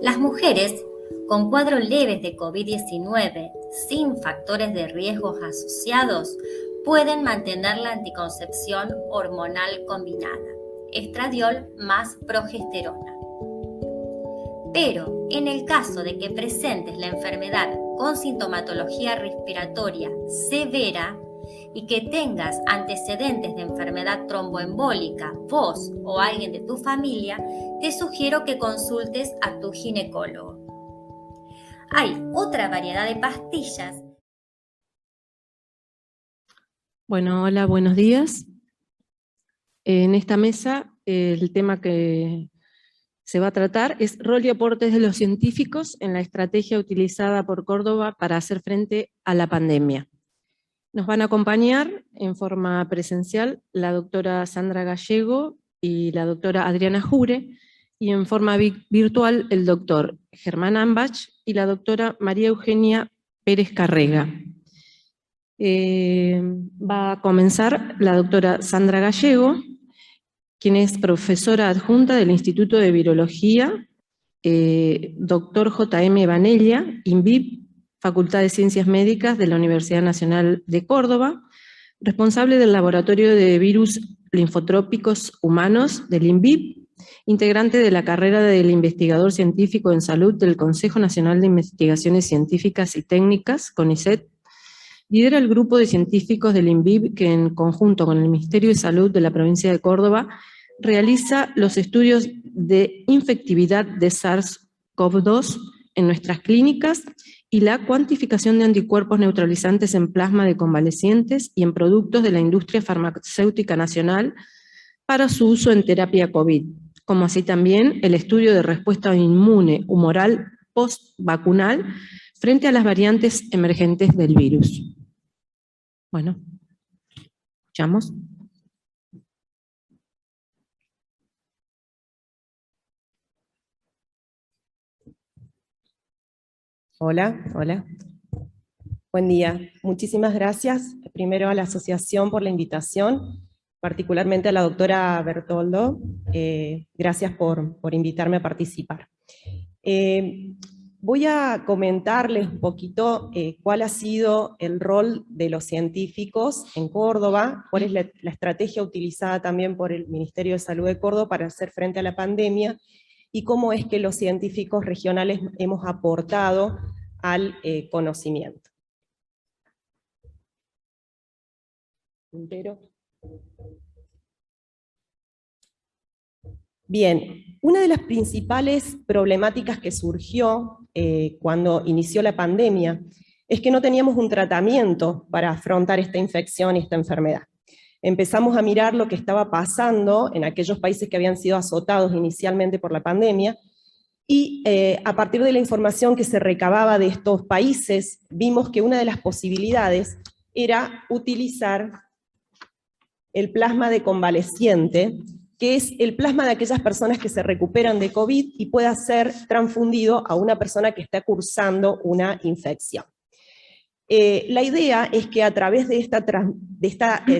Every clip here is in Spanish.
Las mujeres con cuadros leves de COVID-19 sin factores de riesgos asociados pueden mantener la anticoncepción hormonal combinada, estradiol más progesterona. Pero en el caso de que presentes la enfermedad con sintomatología respiratoria severa y que tengas antecedentes de enfermedad tromboembólica, vos o alguien de tu familia, te sugiero que consultes a tu ginecólogo. Hay otra variedad de pastillas. Bueno, hola, buenos días. En esta mesa el tema que se va a tratar es rol y aportes de los científicos en la estrategia utilizada por Córdoba para hacer frente a la pandemia. Nos van a acompañar en forma presencial la doctora Sandra Gallego y la doctora Adriana Jure, y en forma virtual el doctor Germán Ambach y la doctora María Eugenia Pérez Carrega. Va a comenzar la doctora Sandra Gallego, quien es profesora adjunta del Instituto de Virología, doctor J.M. Vanella, INVIP, Facultad de Ciencias Médicas de la Universidad Nacional de Córdoba, responsable del Laboratorio de Virus Linfotrópicos Humanos del INVIP, integrante de la carrera del investigador científico en salud del Consejo Nacional de Investigaciones Científicas y Técnicas, CONICET. Lidera el grupo de científicos del INVIP que, en conjunto con el Ministerio de Salud de la provincia de Córdoba, realiza los estudios de infectividad de SARS-CoV-2 en nuestras clínicas y la cuantificación de anticuerpos neutralizantes en plasma de convalecientes y en productos de la industria farmacéutica nacional para su uso en terapia COVID, como así también el estudio de respuesta inmune humoral post-vacunal frente a las variantes emergentes del virus. Bueno, escuchamos. Hola, hola. Buen día. Muchísimas gracias, primero a la asociación por la invitación, particularmente a la doctora Bertoldo. Gracias por invitarme a participar. Voy a comentarles un poquito cuál ha sido el rol de los científicos en Córdoba, cuál es la estrategia utilizada también por el Ministerio de Salud de Córdoba para hacer frente a la pandemia, y cómo es que los científicos regionales hemos aportado al conocimiento. Bien, una de las principales problemáticas que surgió cuando inició la pandemia es que no teníamos un tratamiento para afrontar esta infección y esta enfermedad. Empezamos a mirar lo que estaba pasando en aquellos países que habían sido azotados inicialmente por la pandemia, y a partir de la información que se recababa de estos países, vimos que una de las posibilidades era utilizar el plasma de convaleciente, que es el plasma de aquellas personas que se recuperan de COVID y pueda ser transfundido a una persona que está cursando una infección. La idea es que a través de esta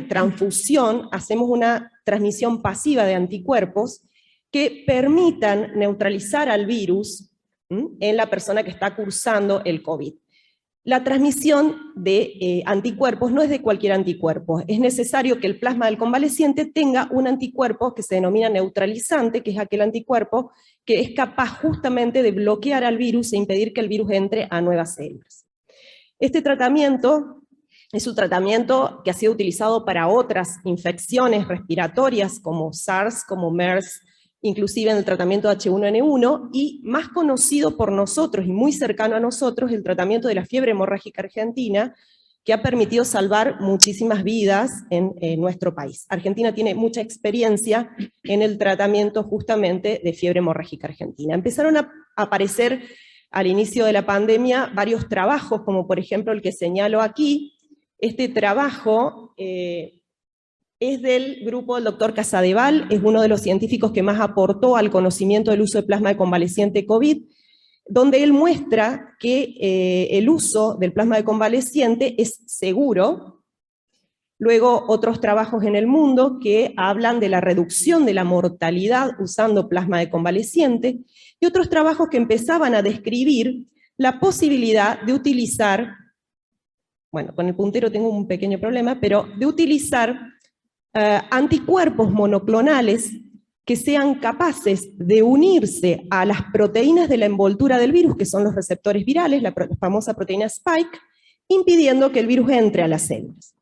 transfusión hacemos una transmisión pasiva de anticuerpos que permitan neutralizar al virus en la persona que está cursando el COVID. La transmisión de anticuerpos no es de cualquier anticuerpo, es necesario que el plasma del convaleciente tenga un anticuerpo que se denomina neutralizante, que es aquel anticuerpo que es capaz justamente de bloquear al virus e impedir que el virus entre a nuevas células. Este tratamiento es un tratamiento que ha sido utilizado para otras infecciones respiratorias como SARS, como MERS, inclusive en el tratamiento de H1N1, y más conocido por nosotros y muy cercano a nosotros, el tratamiento de la fiebre hemorrágica argentina, que ha permitido salvar muchísimas vidas en nuestro país. Argentina tiene mucha experiencia en el tratamiento justamente de fiebre hemorrágica argentina. Empezaron a aparecer al inicio de la pandemia varios trabajos, como por ejemplo el que señalo aquí. Este trabajo es del grupo del doctor Casadeval, es uno de los científicos que más aportó al conocimiento del uso de plasma de convaleciente COVID, donde él muestra que el uso del plasma de convaleciente es seguro. luego otros trabajos en el mundo que hablan de la reducción de la mortalidad usando plasma de convaleciente, y otros trabajos que empezaban a describir la posibilidad de utilizar, bueno, con el puntero tengo un pequeño problema, pero de utilizar anticuerpos monoclonales que sean capaces de unirse a las proteínas de la envoltura del virus, que son los receptores virales, la famosa proteína Spike, impidiendo que el virus entre a las células.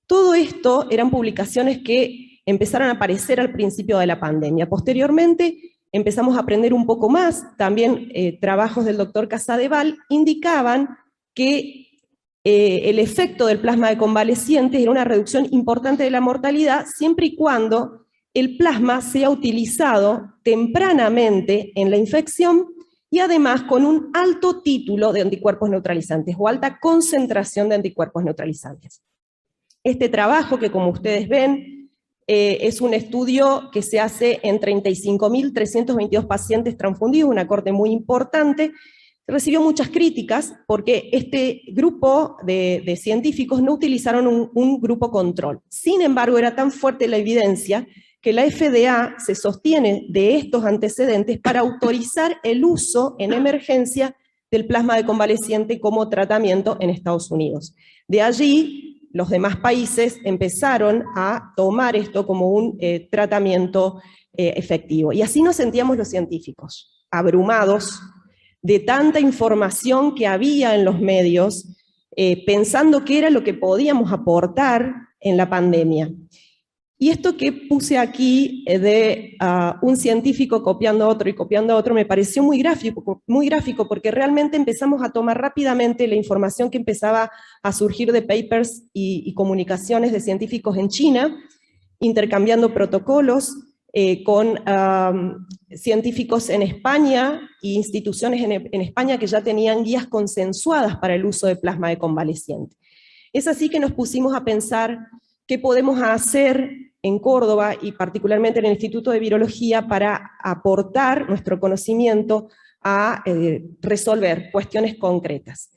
Todo esto eran publicaciones que empezaron a aparecer al principio de la pandemia. Posteriormente empezamos a aprender un poco más, también trabajos del doctor Casadeval indicaban que el efecto del plasma de convalecientes era una reducción importante de la mortalidad, siempre y cuando el plasma sea utilizado tempranamente en la infección y además con un alto título de anticuerpos neutralizantes o alta concentración de anticuerpos neutralizantes. Este trabajo, que como ustedes ven, es un estudio que se hace en 35.322 pacientes transfundidos, una corte muy importante. Recibió muchas críticas porque este grupo de científicos no utilizaron un grupo control. Sin embargo, era tan fuerte la evidencia que la FDA se sostiene de estos antecedentes para autorizar el uso en emergencia del plasma de convaleciente como tratamiento en Estados Unidos. De allí, los demás países empezaron a tomar esto como un tratamiento efectivo. Y así nos sentíamos los científicos, abrumados de tanta información que había en los medios, pensando qué era lo que podíamos aportar en la pandemia. Y esto que puse aquí de un científico copiando a otro y copiando a otro me pareció muy gráfico porque realmente empezamos a tomar rápidamente la información que empezaba a surgir de papers y comunicaciones de científicos en China, intercambiando protocolos con científicos en España e instituciones en España que ya tenían guías consensuadas para el uso de plasma de convaleciente. Es así que nos pusimos a pensar qué podemos hacer en Córdoba y particularmente en el Instituto de Virología para aportar nuestro conocimiento a resolver cuestiones concretas.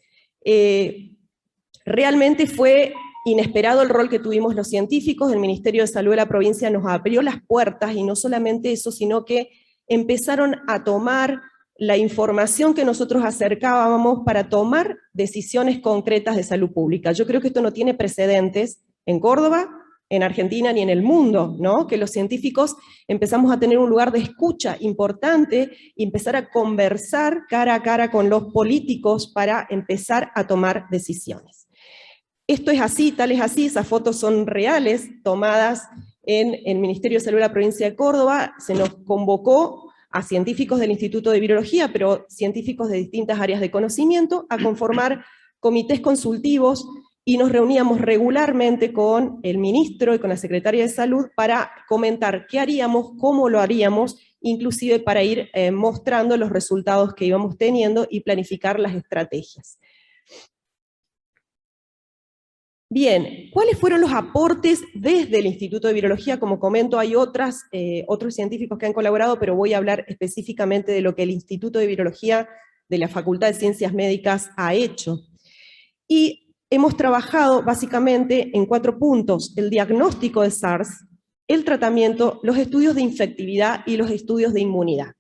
Realmente fue inesperado el rol que tuvimos los científicos. El Ministerio de Salud de la provincia nos abrió las puertas, y no solamente eso, sino que empezaron a tomar la información que nosotros acercábamos para tomar decisiones concretas de salud pública. Yo creo que esto no tiene precedentes en Córdoba, en Argentina ni en el mundo, ¿no? Que los científicos empezamos a tener un lugar de escucha importante y empezar a conversar cara a cara con los políticos para empezar a tomar decisiones. Esto es así, tal es así, esas fotos son reales, tomadas en el Ministerio de Salud de la provincia de Córdoba. Se nos convocó a científicos del Instituto de Virología, pero científicos de distintas áreas de conocimiento, a conformar comités consultivos, y nos reuníamos regularmente con el ministro y con la secretaria de Salud para comentar qué haríamos, cómo lo haríamos, inclusive para ir mostrando los resultados que íbamos teniendo y planificar las estrategias. Bien, ¿cuáles fueron los aportes desde el Instituto de Virología? Como comento, hay otros científicos que han colaborado, pero voy a hablar específicamente de lo que el Instituto de Virología de la Facultad de Ciencias Médicas ha hecho. Y hemos trabajado básicamente en 4 puntos: el diagnóstico de SARS, el tratamiento, los estudios de infectividad y los estudios de inmunidad.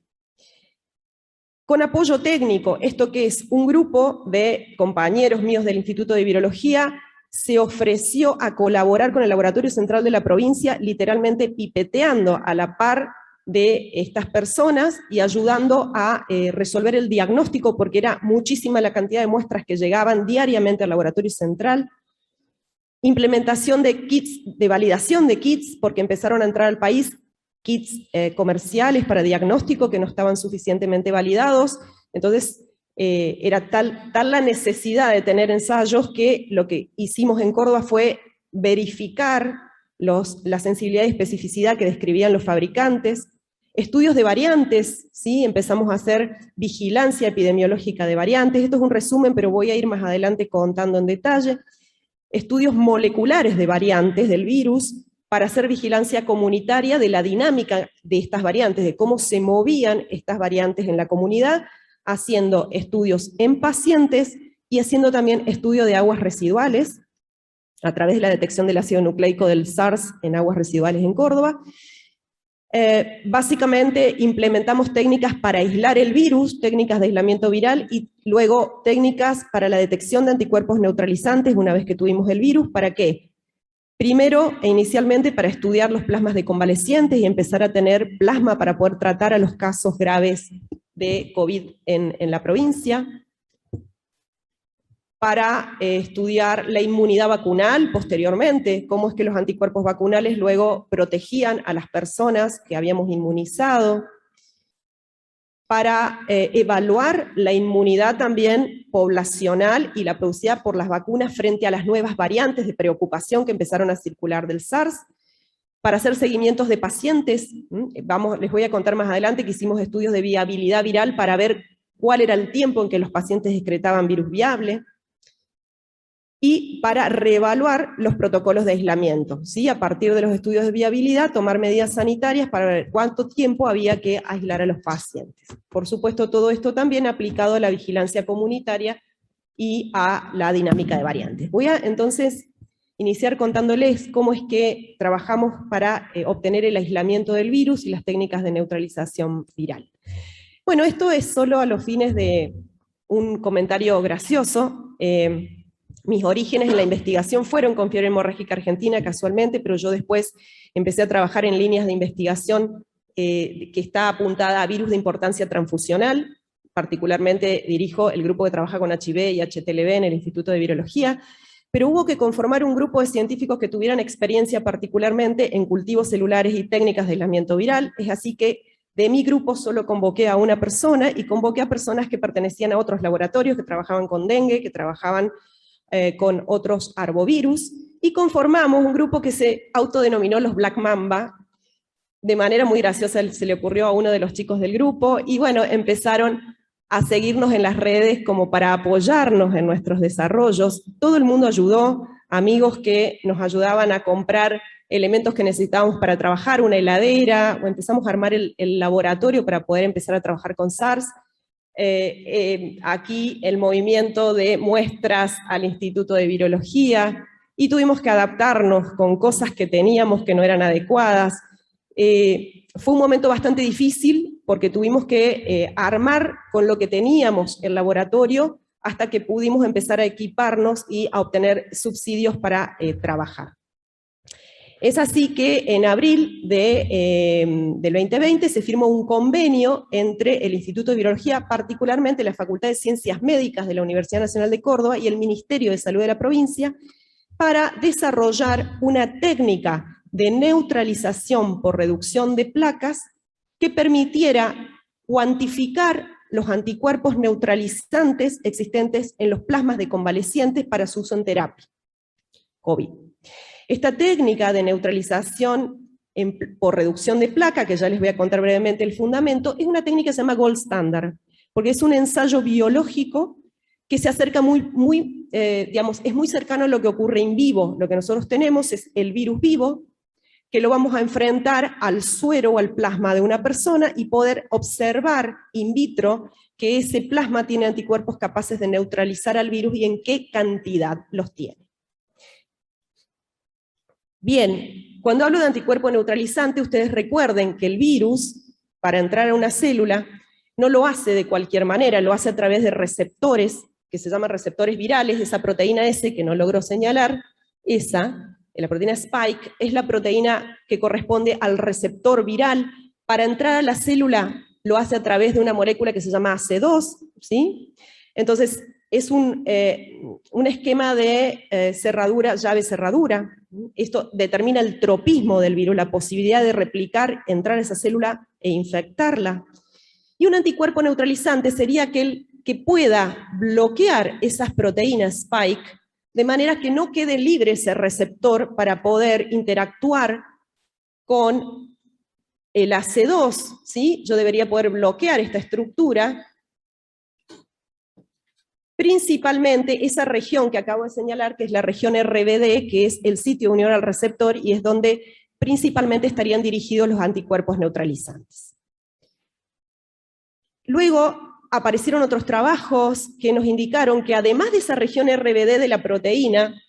Con apoyo técnico, esto que es un grupo de compañeros míos del Instituto de Virología, se ofreció a colaborar con el Laboratorio Central de la provincia, literalmente pipeteando a la par de estas personas y ayudando a resolver el diagnóstico, porque era muchísima la cantidad de muestras que llegaban diariamente al Laboratorio Central. Implementación de kits, de validación de kits, porque empezaron a entrar al país kits comerciales para diagnóstico que no estaban suficientemente validados. Entonces, era tal la necesidad de tener ensayos que lo que hicimos en Córdoba fue verificar la sensibilidad y especificidad que describían los fabricantes. Estudios de variantes, ¿sí? Empezamos a hacer vigilancia epidemiológica de variantes. Esto es un resumen, pero voy a ir más adelante contando en detalle. Estudios moleculares de variantes del virus para hacer vigilancia comunitaria de la dinámica de estas variantes, de cómo se movían estas variantes en la comunidad, haciendo estudios en pacientes y haciendo también estudio de aguas residuales, a través de la detección del ácido nucleico del SARS en aguas residuales en Córdoba. Básicamente implementamos técnicas para aislar el virus, técnicas de aislamiento viral, y luego técnicas para la detección de anticuerpos neutralizantes una vez que tuvimos el virus. ¿Para qué? Primero e inicialmente para estudiar los plasmas de convalecientes y empezar a tener plasma para poder tratar a los casos graves de COVID en la provincia. Para estudiar la inmunidad vacunal posteriormente, cómo es que los anticuerpos vacunales luego protegían a las personas que habíamos inmunizado, para evaluar la inmunidad también poblacional y la producida por las vacunas frente a las nuevas variantes de preocupación que empezaron a circular del SARS, para hacer seguimientos de pacientes. Les voy a contar más adelante que hicimos estudios de viabilidad viral para ver cuál era el tiempo en que los pacientes excretaban virus viable, y para reevaluar los protocolos de aislamiento, ¿sí? A partir de los estudios de viabilidad, tomar medidas sanitarias para ver cuánto tiempo había que aislar a los pacientes. Por supuesto, todo esto también aplicado a la vigilancia comunitaria y a la dinámica de variantes. Voy a entonces iniciar contándoles cómo es que trabajamos para obtener el aislamiento del virus y las técnicas de neutralización viral. Bueno, esto es solo a los fines de un comentario gracioso. Mis orígenes en la investigación fueron con fiebre hemorrágica argentina casualmente, pero yo después empecé a trabajar en líneas de investigación que está apuntada a virus de importancia transfusional. Particularmente dirijo el grupo que trabaja con HIV y HTLV en el Instituto de Virología, pero hubo que conformar un grupo de científicos que tuvieran experiencia particularmente en cultivos celulares y técnicas de aislamiento viral. Es así que de mi grupo solo convoqué a una persona, y convoqué a personas que pertenecían a otros laboratorios, que trabajaban con dengue, que trabajaban con otros arbovirus, y conformamos un grupo que se autodenominó los Black Mamba. De manera muy graciosa se le ocurrió a uno de los chicos del grupo, y bueno, empezaron a seguirnos en las redes como para apoyarnos en nuestros desarrollos. Todo el mundo ayudó, amigos que nos ayudaban a comprar elementos que necesitábamos para trabajar, una heladera, o empezamos a armar el laboratorio para poder empezar a trabajar con SARS. Aquí el movimiento de muestras al Instituto de Virología, y tuvimos que adaptarnos con cosas que teníamos que no eran adecuadas. Fue un momento bastante difícil porque tuvimos que armar con lo que teníamos el laboratorio hasta que pudimos empezar a equiparnos y a obtener subsidios para trabajar. Es así que en abril del 2020 se firmó un convenio entre el Instituto de Virología, particularmente la Facultad de Ciencias Médicas de la Universidad Nacional de Córdoba, y el Ministerio de Salud de la provincia, para desarrollar una técnica de neutralización por reducción de placas que permitiera cuantificar los anticuerpos neutralizantes existentes en los plasmas de convalecientes para su uso en terapia COVID. Esta técnica de neutralización por reducción de placa, que ya les voy a contar brevemente el fundamento, es una técnica que se llama gold standard, porque es un ensayo biológico que se acerca es muy cercano a lo que ocurre en vivo. Lo que nosotros tenemos es el virus vivo, que lo vamos a enfrentar al suero o al plasma de una persona y poder observar in vitro que ese plasma tiene anticuerpos capaces de neutralizar al virus y en qué cantidad los tiene. Bien, cuando hablo de anticuerpo neutralizante, ustedes recuerden que el virus, para entrar a una célula, no lo hace de cualquier manera, lo hace a través de receptores, que se llaman receptores virales. Esa proteína S que no logro señalar, la proteína Spike, es la proteína que corresponde al receptor viral. Para entrar a la célula lo hace a través de una molécula que se llama AC2, ¿sí? Entonces, es un esquema de cerradura, llave-cerradura. Esto determina el tropismo del virus, la posibilidad de replicar, entrar a esa célula e infectarla. Y un anticuerpo neutralizante sería aquel que pueda bloquear esas proteínas Spike, de manera que no quede libre ese receptor para poder interactuar con el AC2, ¿sí? Yo debería poder bloquear esta estructura. Principalmente esa región que acabo de señalar, que es la región RBD, que es el sitio de unión al receptor, y es donde principalmente estarían dirigidos los anticuerpos neutralizantes. Luego aparecieron otros trabajos que nos indicaron que además de esa región RBD de la proteína,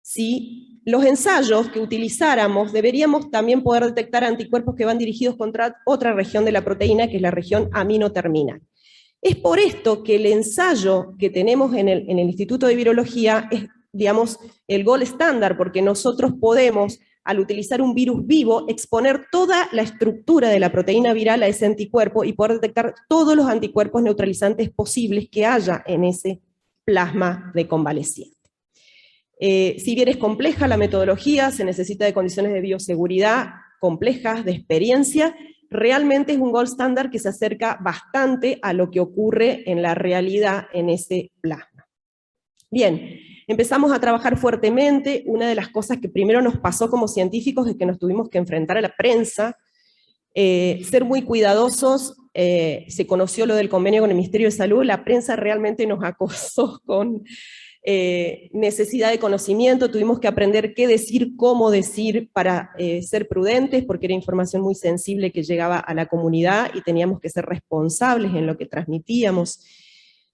si los ensayos que utilizáramos deberíamos también poder detectar anticuerpos que van dirigidos contra otra región de la proteína, que es la región aminoterminal. Es por esto que el ensayo que tenemos en el Instituto de Virología es, digamos, el gold estándar, porque nosotros podemos, al utilizar un virus vivo, exponer toda la estructura de la proteína viral a ese anticuerpo y poder detectar todos los anticuerpos neutralizantes posibles que haya en ese plasma de convaleciente. Si bien es compleja la metodología, se necesita de condiciones de bioseguridad complejas, de experiencia, realmente es un gold standard que se acerca bastante a lo que ocurre en la realidad en ese plasma. Bien, empezamos a trabajar fuertemente. Una de las cosas que primero nos pasó como científicos es que nos tuvimos que enfrentar a la prensa, ser muy cuidadosos. Se conoció lo del convenio con el Ministerio de Salud, la prensa realmente nos acosó con necesidad de conocimiento, tuvimos que aprender qué decir, cómo decir para ser prudentes, porque era información muy sensible que llegaba a la comunidad y teníamos que ser responsables en lo que transmitíamos.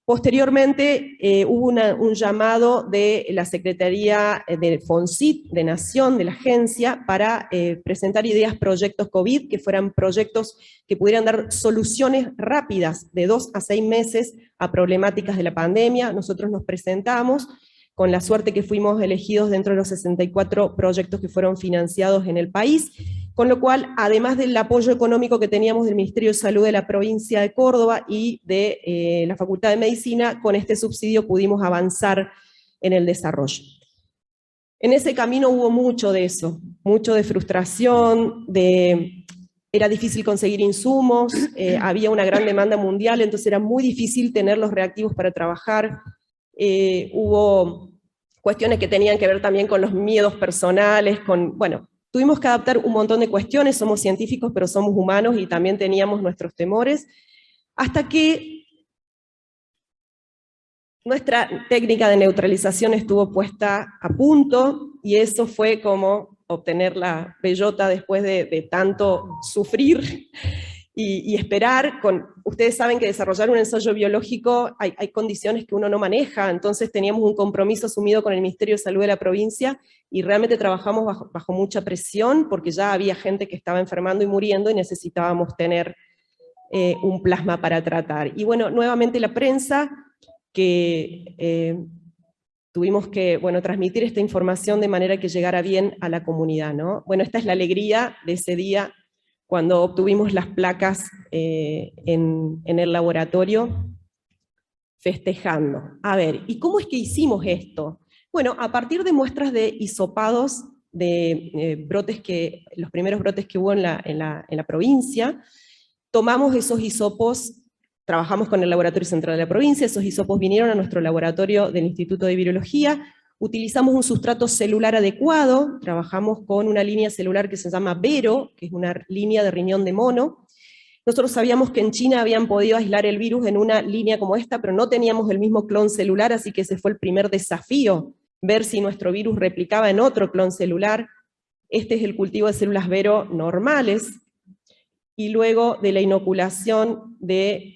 Posteriormente hubo un llamado de la Secretaría de FONCIT, de Nación, de la agencia, para presentar ideas, proyectos COVID, que fueran proyectos que pudieran dar soluciones rápidas, de 2 a 6 meses, a problemáticas de la pandemia. Nosotros nos presentamos, con la suerte que fuimos elegidos dentro de los 64 proyectos que fueron financiados en el país, con lo cual, además del apoyo económico que teníamos del Ministerio de Salud de la provincia de Córdoba y de la Facultad de Medicina, con este subsidio pudimos avanzar en el desarrollo. En ese camino hubo mucho de eso, mucho de frustración, era difícil conseguir insumos, había una gran demanda mundial, entonces era muy difícil tener los reactivos para trabajar. Hubo cuestiones que tenían que ver también con los miedos personales, bueno, tuvimos que adaptar un montón de cuestiones, somos científicos pero somos humanos y también teníamos nuestros temores, hasta que nuestra técnica de neutralización estuvo puesta a punto, y eso fue como obtener la bellota después de tanto sufrir y esperar. Ustedes saben que desarrollar un ensayo biológico hay condiciones que uno no maneja, entonces teníamos un compromiso asumido con el Ministerio de Salud de la provincia, y realmente trabajamos bajo mucha presión, porque ya había gente que estaba enfermando y muriendo, y necesitábamos tener un plasma para tratar. Y bueno, nuevamente la prensa, que tuvimos que, bueno, transmitir esta información de manera que llegara bien a la comunidad, ¿no? Bueno, esta es la alegría de ese día, cuando obtuvimos las placas en el laboratorio, festejando. A ver, ¿y cómo es que hicimos esto? Bueno, a partir de muestras de hisopados, de los primeros brotes que hubo en la provincia, tomamos esos hisopos, trabajamos con el laboratorio central de la provincia, esos hisopos vinieron a nuestro laboratorio del Instituto de Virología, utilizamos un sustrato celular adecuado, trabajamos con una línea celular que se llama Vero, que es una línea de riñón de mono. Nosotros sabíamos que en China habían podido aislar el virus en una línea como esta, pero no teníamos el mismo clon celular, así que ese fue el primer desafío, ver si nuestro virus replicaba en otro clon celular. Este es el cultivo de células Vero normales, y luego de la inoculación del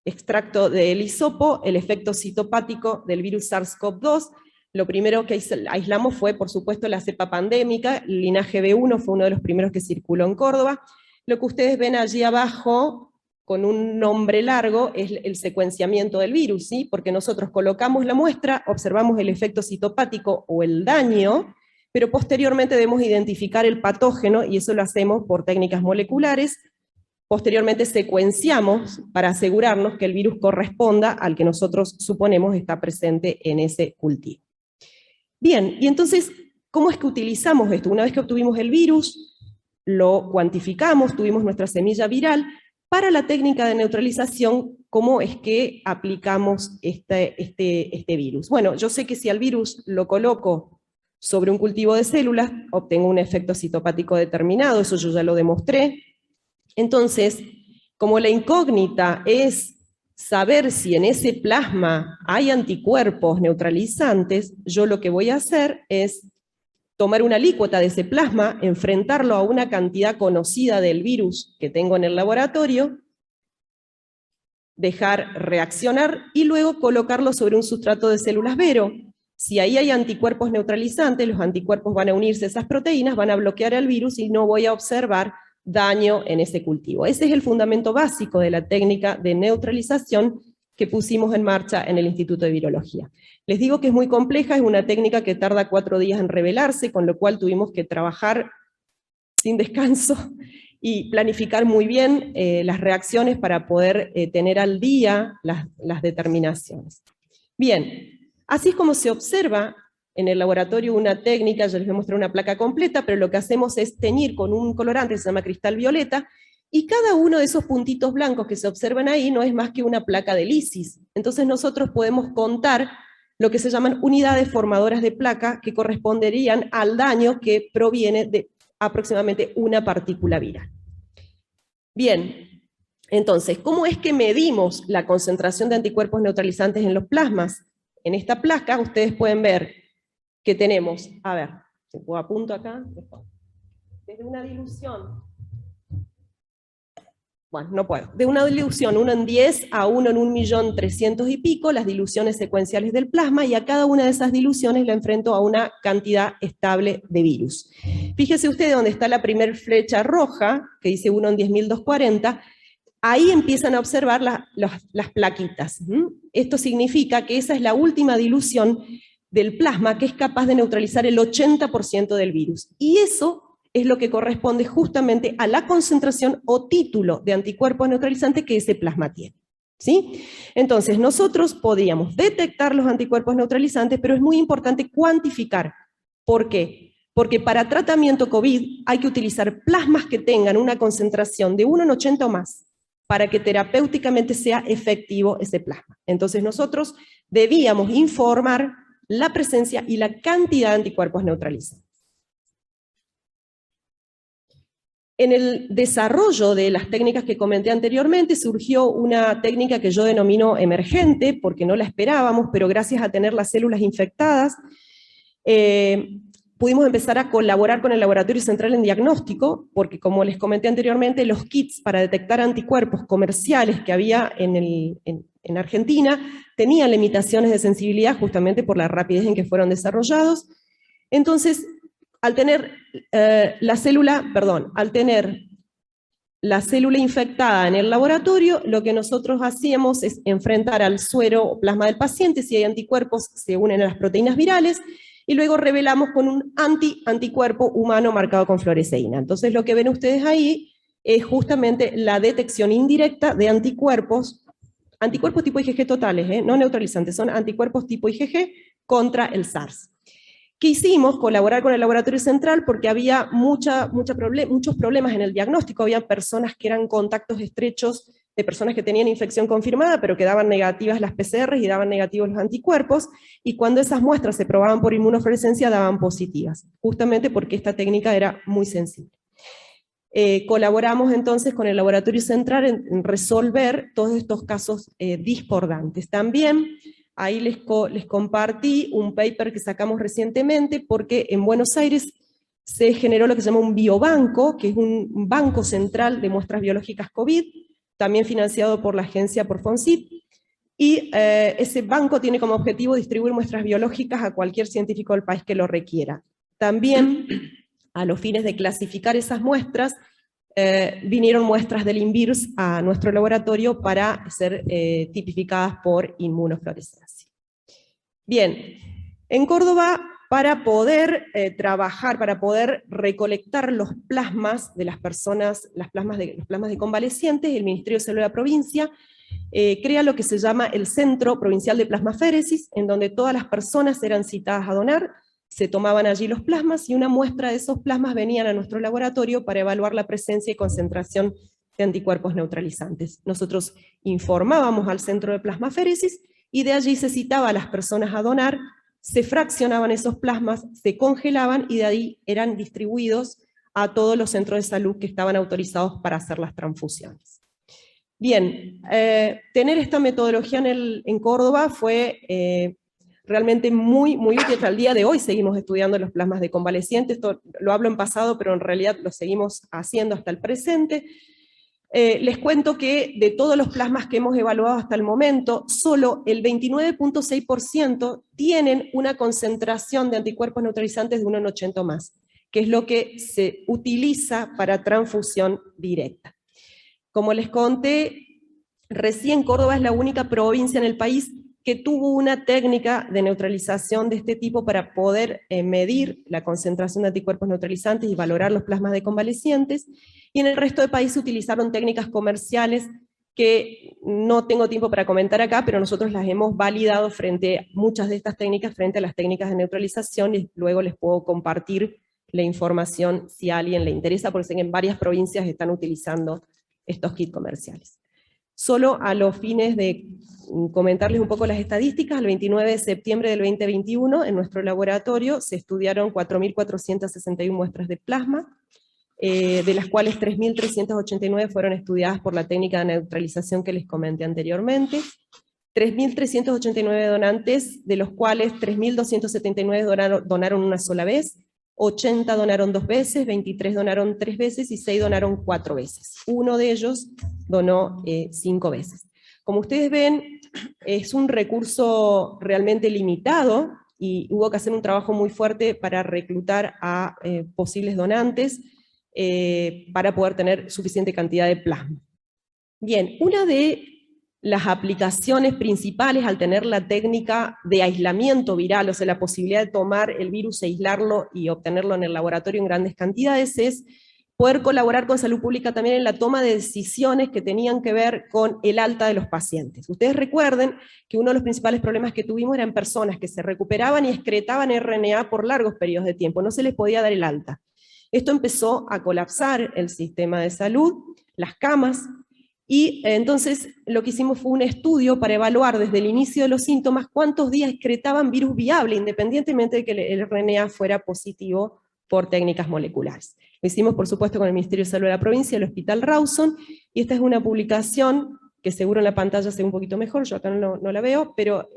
extracto del hisopo, el efecto citopático del virus SARS-CoV-2, lo primero que aislamos fue, por supuesto, la cepa pandémica, el linaje B1 fue uno de los primeros que circuló en Córdoba. Lo que ustedes ven allí abajo, con un nombre largo, es el secuenciamiento del virus, ¿sí? Porque nosotros colocamos la muestra, observamos el efecto citopático o el daño, pero posteriormente debemos identificar el patógeno, y eso lo hacemos por técnicas moleculares. Posteriormente secuenciamos para asegurarnos que el virus corresponda al que nosotros suponemos está presente en ese cultivo. Bien, y entonces, ¿cómo es que utilizamos esto? Una vez que obtuvimos el virus, lo cuantificamos, tuvimos nuestra semilla viral. Para la técnica de neutralización, ¿cómo es que aplicamos este virus? Bueno, yo sé que si al virus lo coloco sobre un cultivo de células, obtengo un efecto citopático determinado, eso yo ya lo demostré. Entonces, como la incógnita es saber si en ese plasma hay anticuerpos neutralizantes, yo lo que voy a hacer es tomar una alícuota de ese plasma, enfrentarlo a una cantidad conocida del virus que tengo en el laboratorio, dejar reaccionar y luego colocarlo sobre un sustrato de células Vero. Si ahí hay anticuerpos neutralizantes, los anticuerpos van a unirse a esas proteínas, van a bloquear al virus y no voy a observar daño en ese cultivo. Ese es el fundamento básico de la técnica de neutralización que pusimos en marcha en el Instituto de Virología. Les digo que es muy compleja, es una técnica que tarda 4 días en revelarse, con lo cual tuvimos que trabajar sin descanso y planificar muy bien las reacciones para poder tener al día las determinaciones. Bien, así es como se observa en el laboratorio una técnica. Yo les voy a mostrar una placa completa, pero lo que hacemos es teñir con un colorante que se llama cristal violeta, y cada uno de esos puntitos blancos que se observan ahí no es más que una placa de lisis. Entonces nosotros podemos contar lo que se llaman unidades formadoras de placa, que corresponderían al daño que proviene de aproximadamente una partícula viral. Bien, entonces, ¿cómo es que medimos la concentración de anticuerpos neutralizantes en los plasmas? En esta placa ustedes pueden ver que tenemos, a ver, si puedo apunto acá, desde una dilución, bueno, no puedo, de una dilución 1 en 10 a 1 en 1.300.000 y pico, las diluciones secuenciales del plasma, y a cada una de esas diluciones la enfrento a una cantidad estable de virus. Fíjese usted donde está la primera flecha roja, que dice 1 en 10.240, ahí empiezan a observar las plaquitas. Esto significa que esa es la última dilución del plasma que es capaz de neutralizar el 80% del virus. Y eso es lo que corresponde justamente a la concentración o título de anticuerpos neutralizantes que ese plasma tiene. ¿Sí? Entonces, nosotros podríamos detectar los anticuerpos neutralizantes, pero es muy importante cuantificar. ¿Por qué? Porque para tratamiento COVID hay que utilizar plasmas que tengan una concentración de 1 en 80 o más, para que terapéuticamente sea efectivo ese plasma. Entonces nosotros debíamos informar la presencia y la cantidad de anticuerpos neutralizantes. En el desarrollo de las técnicas que comenté anteriormente surgió una técnica que yo denomino emergente, porque no la esperábamos, pero gracias a tener las células infectadas, pudimos empezar a colaborar con el Laboratorio Central en Diagnóstico, porque como les comenté anteriormente, los kits para detectar anticuerpos comerciales que había en Argentina tenían limitaciones de sensibilidad justamente por la rapidez en que fueron desarrollados. Entonces, al tener la célula infectada en el laboratorio, lo que nosotros hacíamos es enfrentar al suero o plasma del paciente. Si hay anticuerpos, se unen a las proteínas virales, y luego revelamos con un anticuerpo humano marcado con fluoresceína. Entonces lo que ven ustedes ahí es justamente la detección indirecta de anticuerpos tipo IgG totales, no neutralizantes, son anticuerpos tipo IgG contra el SARS. ¿Qué hicimos? Colaborar con el Laboratorio Central porque había muchos problemas en el diagnóstico. Había personas que eran contactos estrechos de personas que tenían infección confirmada, pero que daban negativas las PCR y daban negativos los anticuerpos, y cuando esas muestras se probaban por inmunofluorescencia daban positivas, justamente porque esta técnica era muy sensible. Colaboramos entonces con el Laboratorio Central en resolver todos estos casos discordantes. También ahí les compartí un paper que sacamos recientemente, porque en Buenos Aires se generó lo que se llama un biobanco, que es un banco central de muestras biológicas COVID, también financiado por la agencia por FONCIP, y ese banco tiene como objetivo distribuir muestras biológicas a cualquier científico del país que lo requiera. También, a los fines de clasificar esas muestras, vinieron muestras del INVIRS a nuestro laboratorio para ser tipificadas por inmunofluorescencia. Bien, en Córdoba, para poder trabajar, para poder recolectar los plasmas de las personas, los plasmas de convalecientes, el Ministerio de Salud de la provincia crea lo que se llama el Centro Provincial de Plasmaféresis, en donde todas las personas eran citadas a donar, se tomaban allí los plasmas, y una muestra de esos plasmas venían a nuestro laboratorio para evaluar la presencia y concentración de anticuerpos neutralizantes. Nosotros informábamos al Centro de Plasmaféresis, y de allí se citaba a las personas a donar, se fraccionaban esos plasmas, se congelaban, y de ahí eran distribuidos a todos los centros de salud que estaban autorizados para hacer las transfusiones. Bien, tener esta metodología en Córdoba fue realmente muy útil. Hasta el día de hoy seguimos estudiando los plasmas de convalecientes. Esto lo hablo en pasado, pero en realidad lo seguimos haciendo hasta el presente. Les cuento que de todos los plasmas que hemos evaluado hasta el momento, solo el 29.6% tienen una concentración de anticuerpos neutralizantes de 1,80 o más, que es lo que se utiliza para transfusión directa. Como les conté, recién Córdoba es la única provincia en el país que tuvo una técnica de neutralización de este tipo para poder medir la concentración de anticuerpos neutralizantes y valorar los plasmas de convalecientes, y en el resto del país se utilizaron técnicas comerciales que no tengo tiempo para comentar acá, pero nosotros las hemos validado muchas de estas técnicas frente a las técnicas de neutralización, y luego les puedo compartir la información si a alguien le interesa, porque sé que en varias provincias están utilizando estos kits comerciales. Solo a los fines de comentarles un poco las estadísticas, el 29 de septiembre del 2021 en nuestro laboratorio se estudiaron 4.461 muestras de plasma, de las cuales 3.389 fueron estudiadas por la técnica de neutralización que les comenté anteriormente, 3.389 donantes, de los cuales 3.279 donaron una sola vez, 80 donaron 2 veces, 23 donaron 3 veces y 6 donaron 4 veces. Uno de ellos donó 5 veces. Como ustedes ven, es un recurso realmente limitado y hubo que hacer un trabajo muy fuerte para reclutar a posibles donantes para poder tener suficiente cantidad de plasma. Bien, una de las aplicaciones principales al tener la técnica de aislamiento viral, o sea, la posibilidad de tomar el virus, aislarlo y obtenerlo en el laboratorio en grandes cantidades, es poder colaborar con salud pública también en la toma de decisiones que tenían que ver con el alta de los pacientes. Ustedes recuerden que uno de los principales problemas que tuvimos eran personas que se recuperaban y excretaban RNA por largos periodos de tiempo, no se les podía dar el alta. Esto empezó a colapsar el sistema de salud, las camas, y entonces lo que hicimos fue un estudio para evaluar desde el inicio de los síntomas cuántos días excretaban virus viable, independientemente de que el RNA fuera positivo por técnicas moleculares. Lo hicimos, por supuesto, con el Ministerio de Salud de la provincia, el Hospital Rawson, y esta es una publicación que seguro en la pantalla se ve un poquito mejor, yo acá no la veo, pero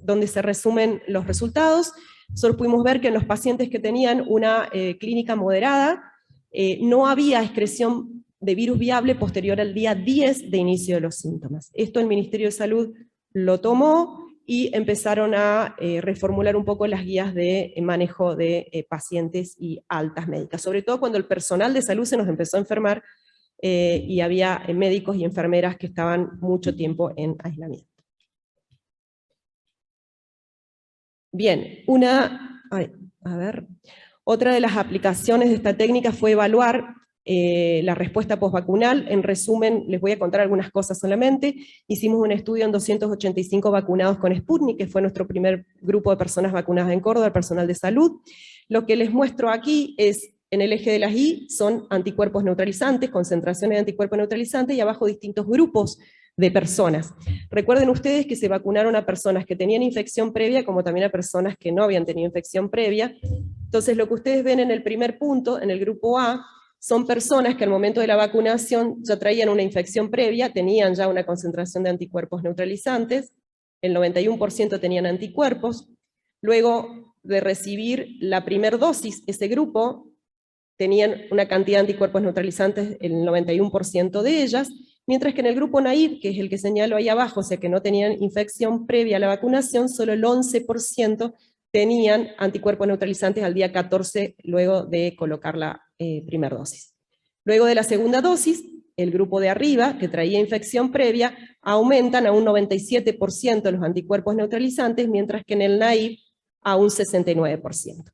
donde se resumen los resultados. Solo pudimos ver que en los pacientes que tenían una clínica moderada, no había excreción de virus viable posterior al día 10 de inicio de los síntomas. Esto el Ministerio de Salud lo tomó y empezaron a reformular un poco las guías de manejo de pacientes y altas médicas, sobre todo cuando el personal de salud se nos empezó a enfermar y había médicos y enfermeras que estaban mucho tiempo en aislamiento. Bien, otra de las aplicaciones de esta técnica fue evaluar la respuesta postvacunal. En resumen, les voy a contar algunas cosas solamente. Hicimos un estudio en 285 vacunados con Sputnik, que fue nuestro primer grupo de personas vacunadas en Córdoba, el personal de salud. Lo que les muestro aquí es, en el eje de las Y, son anticuerpos neutralizantes, concentraciones de anticuerpos neutralizantes, y abajo distintos grupos de personas. Recuerden ustedes que se vacunaron a personas que tenían infección previa, como también a personas que no habían tenido infección previa. Entonces lo que ustedes ven en el primer punto, en el grupo A, son personas que al momento de la vacunación ya traían una infección previa, tenían ya una concentración de anticuerpos neutralizantes, el 91% tenían anticuerpos. Luego de recibir la primera dosis, ese grupo tenían una cantidad de anticuerpos neutralizantes, el 91% de ellas, mientras que en el grupo naive, que es el que señalo ahí abajo, o sea que no tenían infección previa a la vacunación, solo el 11% tenían anticuerpos neutralizantes al día 14 luego de colocar la primera dosis. Luego de la segunda dosis, el grupo de arriba, que traía infección previa, aumentan a un 97% los anticuerpos neutralizantes, mientras que en el naive a un 69%.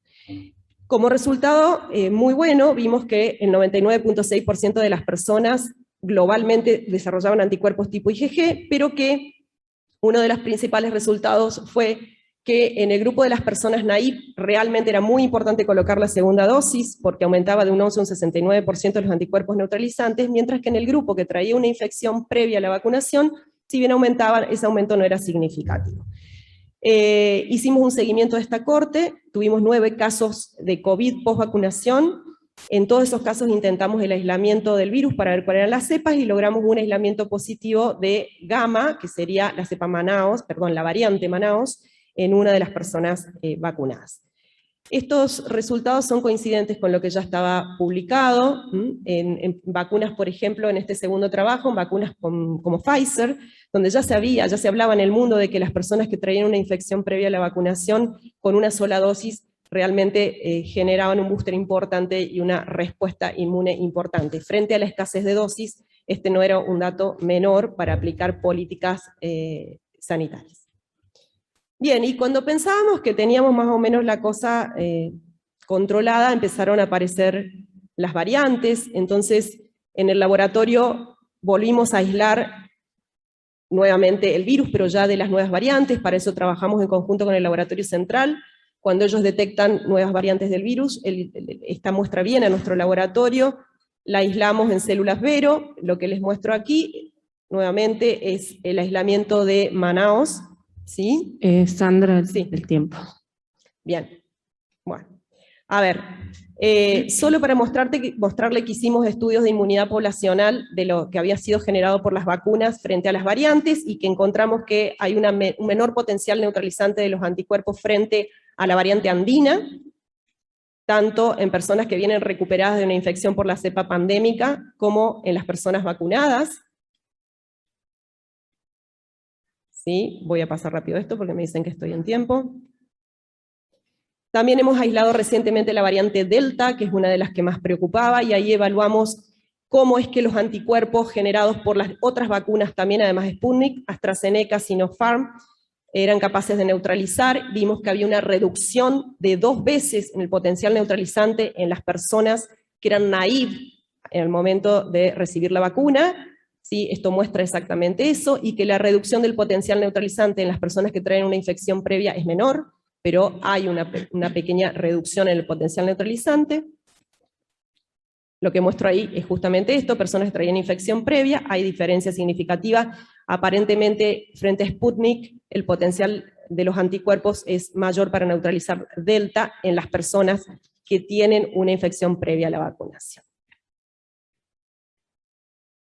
Como resultado muy bueno, vimos que el 99.6% de las personas globalmente desarrollaban anticuerpos tipo IgG, pero que uno de los principales resultados fue que en el grupo de las personas naive realmente era muy importante colocar la segunda dosis, porque aumentaba de un 11 a un 69% los anticuerpos neutralizantes, mientras que en el grupo que traía una infección previa a la vacunación, si bien aumentaban, ese aumento no era significativo. Hicimos un seguimiento de esta corte, tuvimos 9 casos de COVID post-vacunación. En todos esos casos intentamos el aislamiento del virus para ver cuáles eran las cepas, y logramos un aislamiento positivo de Gamma, que sería la cepa Manaos, perdón, la variante Manaos, en una de las personas vacunadas. Estos resultados son coincidentes con lo que ya estaba publicado en vacunas, por ejemplo, en este segundo trabajo, en vacunas como Pfizer, donde ya se hablaba en el mundo de que las personas que traían una infección previa a la vacunación con una sola dosis realmente generaban un booster importante y una respuesta inmune importante. Frente a la escasez de dosis, este no era un dato menor para aplicar políticas sanitarias. Bien, y cuando pensábamos que teníamos más o menos la cosa controlada, empezaron a aparecer las variantes. Entonces en el laboratorio volvimos a aislar nuevamente el virus, pero ya de las nuevas variantes. Para eso trabajamos en conjunto con el laboratorio central. Cuando ellos detectan nuevas variantes del virus, esta muestra viene a nuestro laboratorio, la aislamos en células Vero. Lo que les muestro aquí, nuevamente, es el aislamiento de Manaos, ¿sí? Sandra, Sí. el tiempo. Bien, bueno. A ver, solo para mostrarle que hicimos estudios de inmunidad poblacional de lo que había sido generado por las vacunas frente a las variantes, y que encontramos que hay un menor potencial neutralizante de los anticuerpos frente a la variante andina, tanto en personas que vienen recuperadas de una infección por la cepa pandémica, como en las personas vacunadas. ¿Sí? Voy a pasar rápido esto porque me dicen que estoy en tiempo. También hemos aislado recientemente la variante Delta, que es una de las que más preocupaba, y ahí evaluamos cómo es que los anticuerpos generados por las otras vacunas, también además Sputnik, AstraZeneca, Sinopharm, eran capaces de neutralizar. Vimos que había una reducción de 2 veces en el potencial neutralizante en las personas que eran naive en el momento de recibir la vacuna. ¿Sí? Esto muestra exactamente eso, y que la reducción del potencial neutralizante en las personas que traen una infección previa es menor, pero hay una pequeña reducción en el potencial neutralizante. Lo que muestro ahí es justamente esto: personas que traían infección previa, hay diferencia significativa. Aparentemente, frente a Sputnik, el potencial de los anticuerpos es mayor para neutralizar Delta en las personas que tienen una infección previa a la vacunación.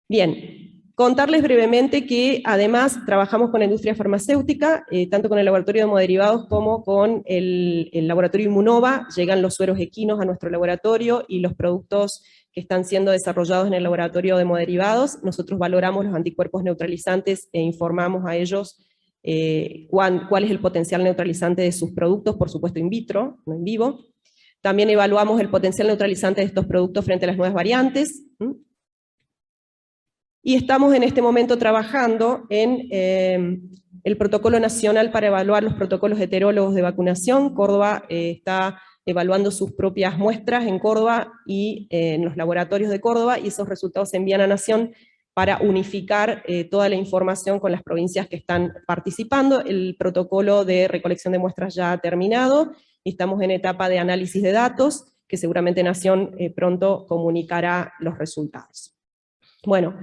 Bien, contarles brevemente que además trabajamos con la industria farmacéutica, tanto con el laboratorio de hemoderivados como con el laboratorio Immunova. Llegan los sueros equinos a nuestro laboratorio y los productos que están siendo desarrollados en el laboratorio de hemoderivados. Nosotros valoramos los anticuerpos neutralizantes e informamos a ellos cuál es el potencial neutralizante de sus productos, por supuesto in vitro, no en vivo. También evaluamos el potencial neutralizante de estos productos frente a las nuevas variantes. Y estamos en este momento trabajando en el protocolo nacional para evaluar los protocolos heterólogos de vacunación. Córdoba está evaluando sus propias muestras en Córdoba y en los laboratorios de Córdoba, y esos resultados se envían a Nación para unificar toda la información con las provincias que están participando. El protocolo de recolección de muestras ya ha terminado, y estamos en etapa de análisis de datos, que seguramente Nación pronto comunicará los resultados. Bueno,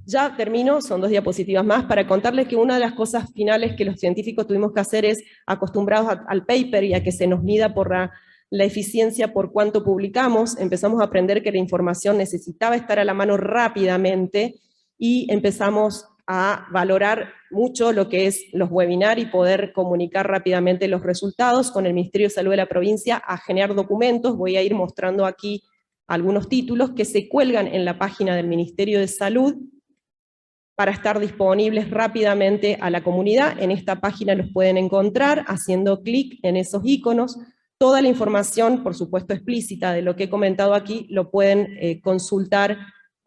ya termino, son 2 diapositivas más, para contarles que una de las cosas finales que los científicos tuvimos que hacer es, acostumbrados al paper y a que se nos mida por la eficiencia por cuánto publicamos, empezamos a aprender que la información necesitaba estar a la mano rápidamente, y empezamos a valorar mucho lo que es los webinars y poder comunicar rápidamente los resultados con el Ministerio de Salud de la provincia, a generar documentos. Voy a ir mostrando aquí algunos títulos que se cuelgan en la página del Ministerio de Salud para estar disponibles rápidamente a la comunidad. En esta página los pueden encontrar haciendo clic en esos iconos. Toda la información, por supuesto explícita, de lo que he comentado aquí, lo pueden consultar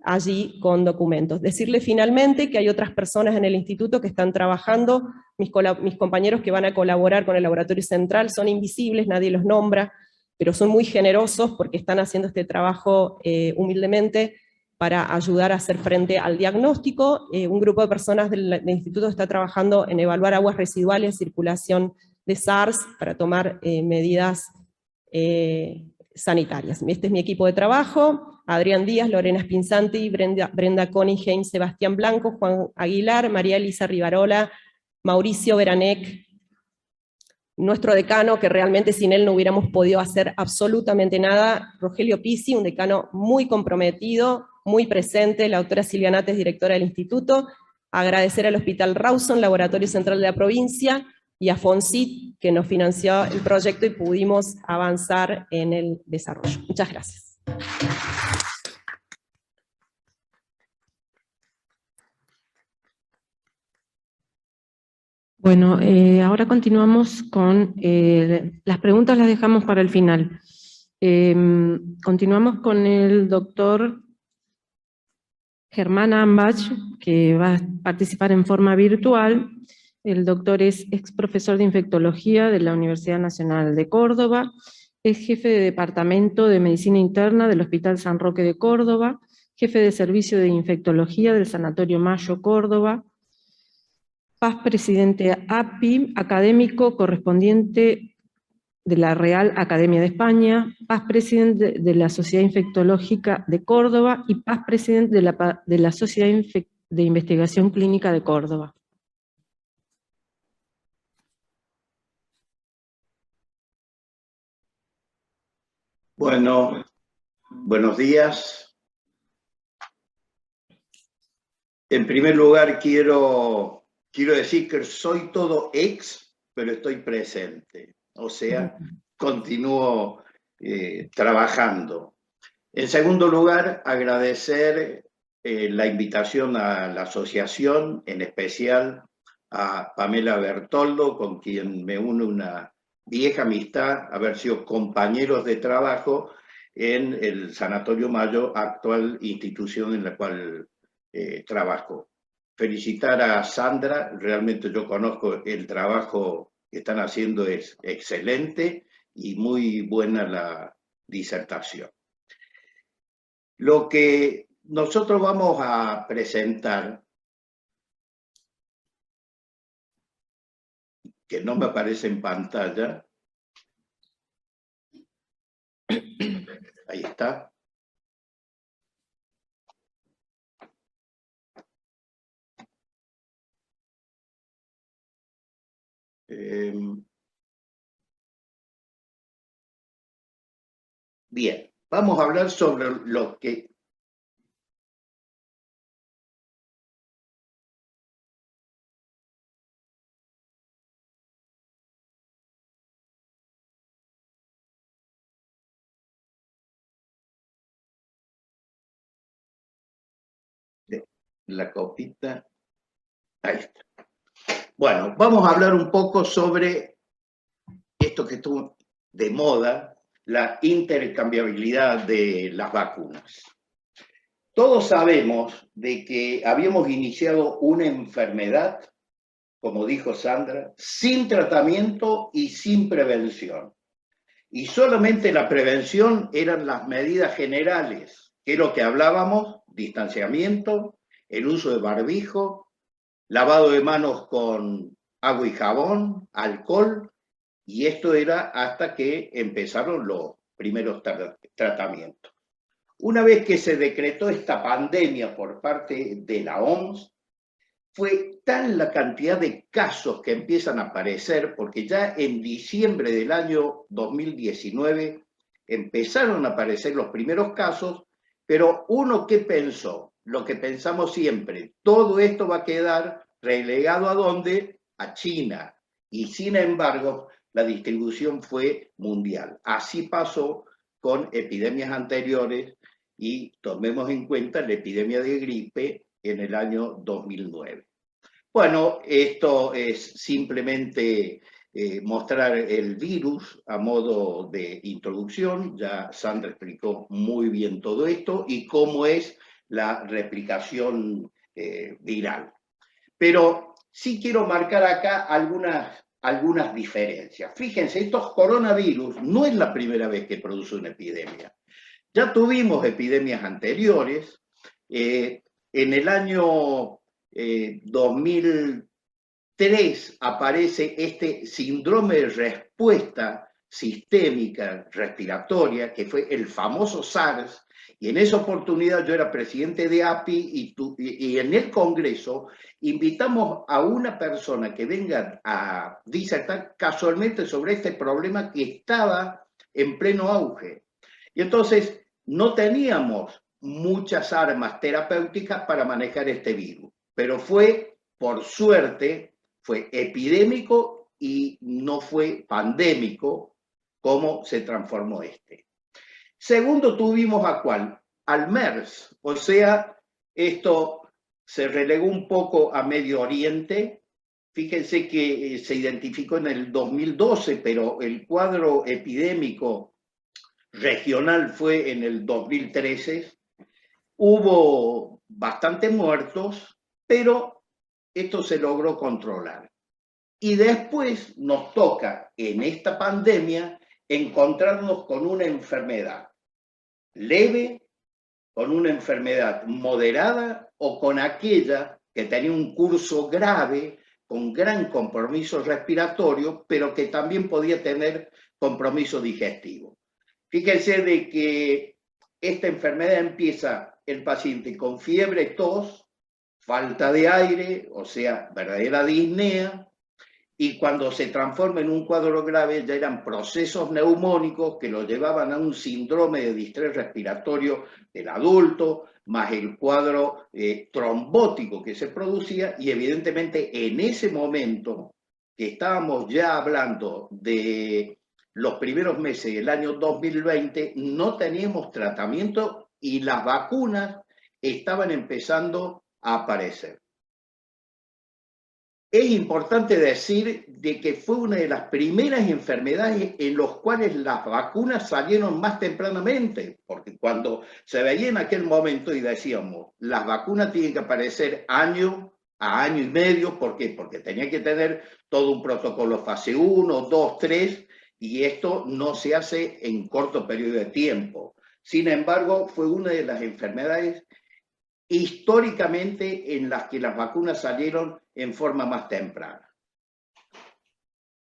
allí con documentos. Decirle finalmente que hay otras personas en el instituto que están trabajando. Mis compañeros que van a colaborar con el laboratorio central son invisibles, nadie los nombra, pero son muy generosos porque están haciendo este trabajo humildemente para ayudar a hacer frente al diagnóstico. Un grupo de personas del instituto está trabajando en evaluar aguas residuales, circulación de SARS, para tomar medidas sanitarias. Este es mi equipo de trabajo: Adrián Díaz, Lorena Spinzanti, Brenda Cunningham, Sebastián Blanco, Juan Aguilar, María Elisa Rivarola, Mauricio Beranec, nuestro decano, que realmente sin él no hubiéramos podido hacer absolutamente nada, Rogelio Pisi, un decano muy comprometido, muy presente, la doctora Silvia Nates, directora del instituto. Agradecer al Hospital Rawson, Laboratorio Central de la provincia, y a FONSIT, que nos financió el proyecto y pudimos avanzar en el desarrollo. Muchas gracias. Bueno, ahora continuamos con las preguntas, las dejamos para el final. Continuamos con el doctor Germán Ambach, que va a participar en forma virtual. El doctor es ex profesor de infectología de la Universidad Nacional de Córdoba, es jefe de Departamento de Medicina Interna del Hospital San Roque de Córdoba, jefe de Servicio de Infectología del Sanatorio Mayo Córdoba, Paz presidente API, académico correspondiente de la Real Academia de España, Paz presidente de la Sociedad Infectológica de Córdoba y Paz presidente de la Sociedad de Investigación Clínica de Córdoba. Bueno, buenos días. En primer lugar, quiero decir que soy todo ex, pero estoy presente. O sea, continúo trabajando. En segundo lugar, agradecer la invitación a la asociación, en especial a Pamela Bertoldo, con quien me une una vieja amistad, haber sido compañeros de trabajo en el Sanatorio Mayo, actual institución en la cual trabajo. Felicitar a Sandra, realmente yo conozco el trabajo que están haciendo, es excelente y muy buena la disertación. Lo que nosotros vamos a presentar, que no me aparece en pantalla, ahí está. Bien, vamos a hablar sobre lo que... La copita, ahí está. Bueno, vamos a hablar un poco sobre esto que estuvo de moda, la intercambiabilidad de las vacunas. Todos sabemos de que habíamos iniciado una enfermedad, como dijo Sandra, sin tratamiento y sin prevención. Y solamente la prevención eran las medidas generales, que es lo que hablábamos: distanciamiento, el uso de barbijo, lavado de manos con agua y jabón, alcohol, y esto era hasta que empezaron los primeros tratamientos. Una vez que se decretó esta pandemia por parte de la OMS, fue tal la cantidad de casos que empiezan a aparecer, porque ya en diciembre del año 2019 empezaron a aparecer los primeros casos, pero uno que pensó, lo que pensamos siempre, todo esto va a quedar relegado ¿a dónde? A China. Y sin embargo, la distribución fue mundial. Así pasó con epidemias anteriores, y tomemos en cuenta la epidemia de gripe en el año 2009. Bueno, esto es simplemente mostrar el virus a modo de introducción. Ya Sandra explicó muy bien todo esto y cómo es la replicación viral. Pero sí quiero marcar acá algunas diferencias. Fíjense, estos coronavirus no es la primera vez que produce una epidemia. Ya tuvimos epidemias anteriores. En el año 2003 aparece este síndrome de respuesta sistémica respiratoria, que fue el famoso SARS, y en esa oportunidad yo era presidente de API y en el Congreso invitamos a una persona que venga a disertar casualmente sobre este problema que estaba en pleno auge. Y entonces no teníamos muchas armas terapéuticas para manejar este virus, pero fue, por suerte, fue epidémico y no fue pandémico como se transformó este. Segundo, tuvimos ¿a cuál? Al MERS, o sea, esto se relegó un poco a Medio Oriente. Fíjense que se identificó en el 2012, pero el cuadro epidémico regional fue en el 2013. Hubo bastantes muertos, pero esto se logró controlar. Y después nos toca, en esta pandemia, encontrarnos con una enfermedad leve, con una enfermedad moderada o con aquella que tenía un curso grave, con gran compromiso respiratorio, pero que también podía tener compromiso digestivo. Fíjense de que esta enfermedad empieza el paciente con fiebre, tos, falta de aire, o sea, verdadera disnea, y cuando se transforma en un cuadro grave ya eran procesos neumónicos que lo llevaban a un síndrome de distrés respiratorio del adulto, más el cuadro trombótico que se producía, y evidentemente en ese momento que estábamos ya hablando de los primeros meses del año 2020, no teníamos tratamiento y las vacunas estaban empezando a aparecer. Es importante decir de que fue una de las primeras enfermedades en las cuales las vacunas salieron más tempranamente, porque cuando se veía en aquel momento y decíamos, las vacunas tienen que aparecer año a año y medio, ¿por qué? Porque tenía que tener todo un protocolo fase 1, 2, 3, y esto no se hace en corto periodo de tiempo. Sin embargo, fue una de las enfermedades históricamente en las que las vacunas salieron en forma más temprana.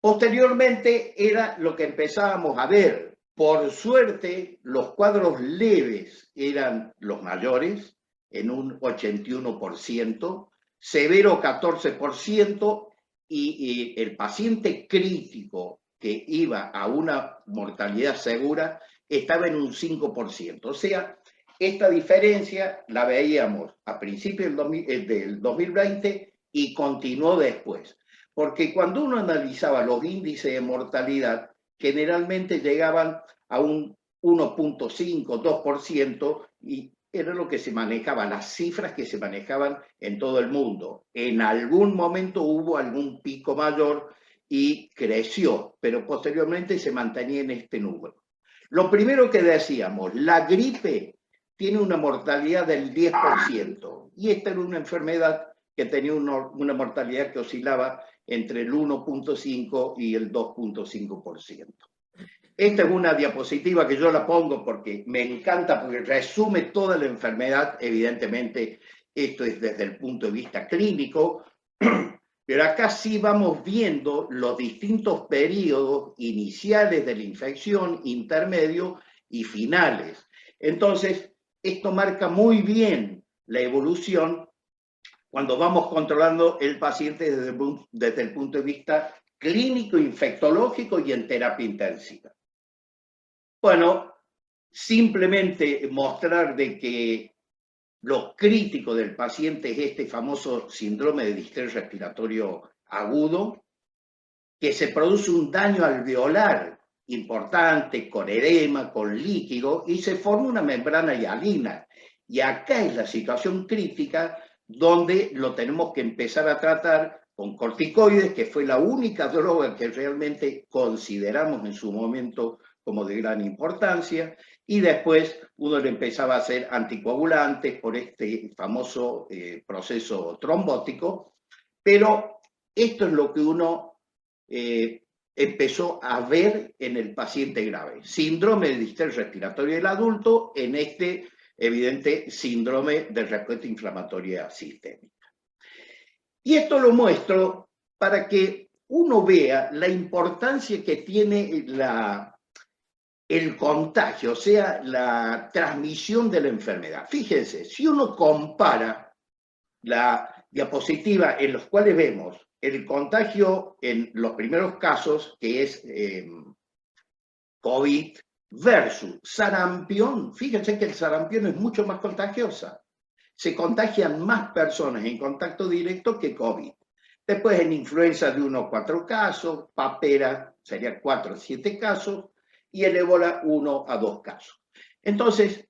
Posteriormente era lo que empezábamos a ver. Por suerte, los cuadros leves eran los mayores, en un 81%, severo 14%, y el paciente crítico que iba a una mortalidad segura estaba en un 5%. O sea, esta diferencia la veíamos a principios del 2020 y continuó después. Porque cuando uno analizaba los índices de mortalidad, generalmente llegaban a un 1.5, 2%, y era lo que se manejaba, las cifras que se manejaban en todo el mundo. En algún momento hubo algún pico mayor y creció, pero posteriormente se mantenía en este número. Lo primero que decíamos, la gripe tiene una mortalidad del 10%, y esta era una enfermedad que tenía una mortalidad que oscilaba entre el 1.5 y el 2.5%. Esta es una diapositiva que yo la pongo porque me encanta, porque resume toda la enfermedad. Evidentemente, esto es desde el punto de vista clínico, pero acá sí vamos viendo los distintos periodos iniciales de la infección, intermedio y finales. Entonces, esto marca muy bien la evolución cuando vamos controlando el paciente desde el punto de vista clínico, infectológico y en terapia intensiva. Bueno, simplemente mostrar de que lo crítico del paciente es este famoso síndrome de distrés respiratorio agudo, que se produce un daño alveolar importante, con edema, con líquido, y se forma una membrana hialina. Y acá es la situación crítica donde lo tenemos que empezar a tratar con corticoides, que fue la única droga que realmente consideramos en su momento como de gran importancia, y después uno le empezaba a hacer anticoagulantes por este famoso proceso trombótico, pero esto es lo que uno empezó a ver en el paciente grave. Síndrome de distrés respiratorio del adulto en este evidente síndrome de respuesta inflamatoria sistémica. Y esto lo muestro para que uno vea la importancia que tiene el contagio, o sea, la transmisión de la enfermedad. Fíjense, si uno compara la diapositiva en los cuales vemos el contagio en los primeros casos, que es COVID, versus sarampión, fíjense que el sarampión es mucho más contagiosa. Se contagian más personas en contacto directo que COVID. Después en influenza de 1 a 4 casos, papera serían 4 a 7 casos, y el ébola 1 a 2 casos. Entonces,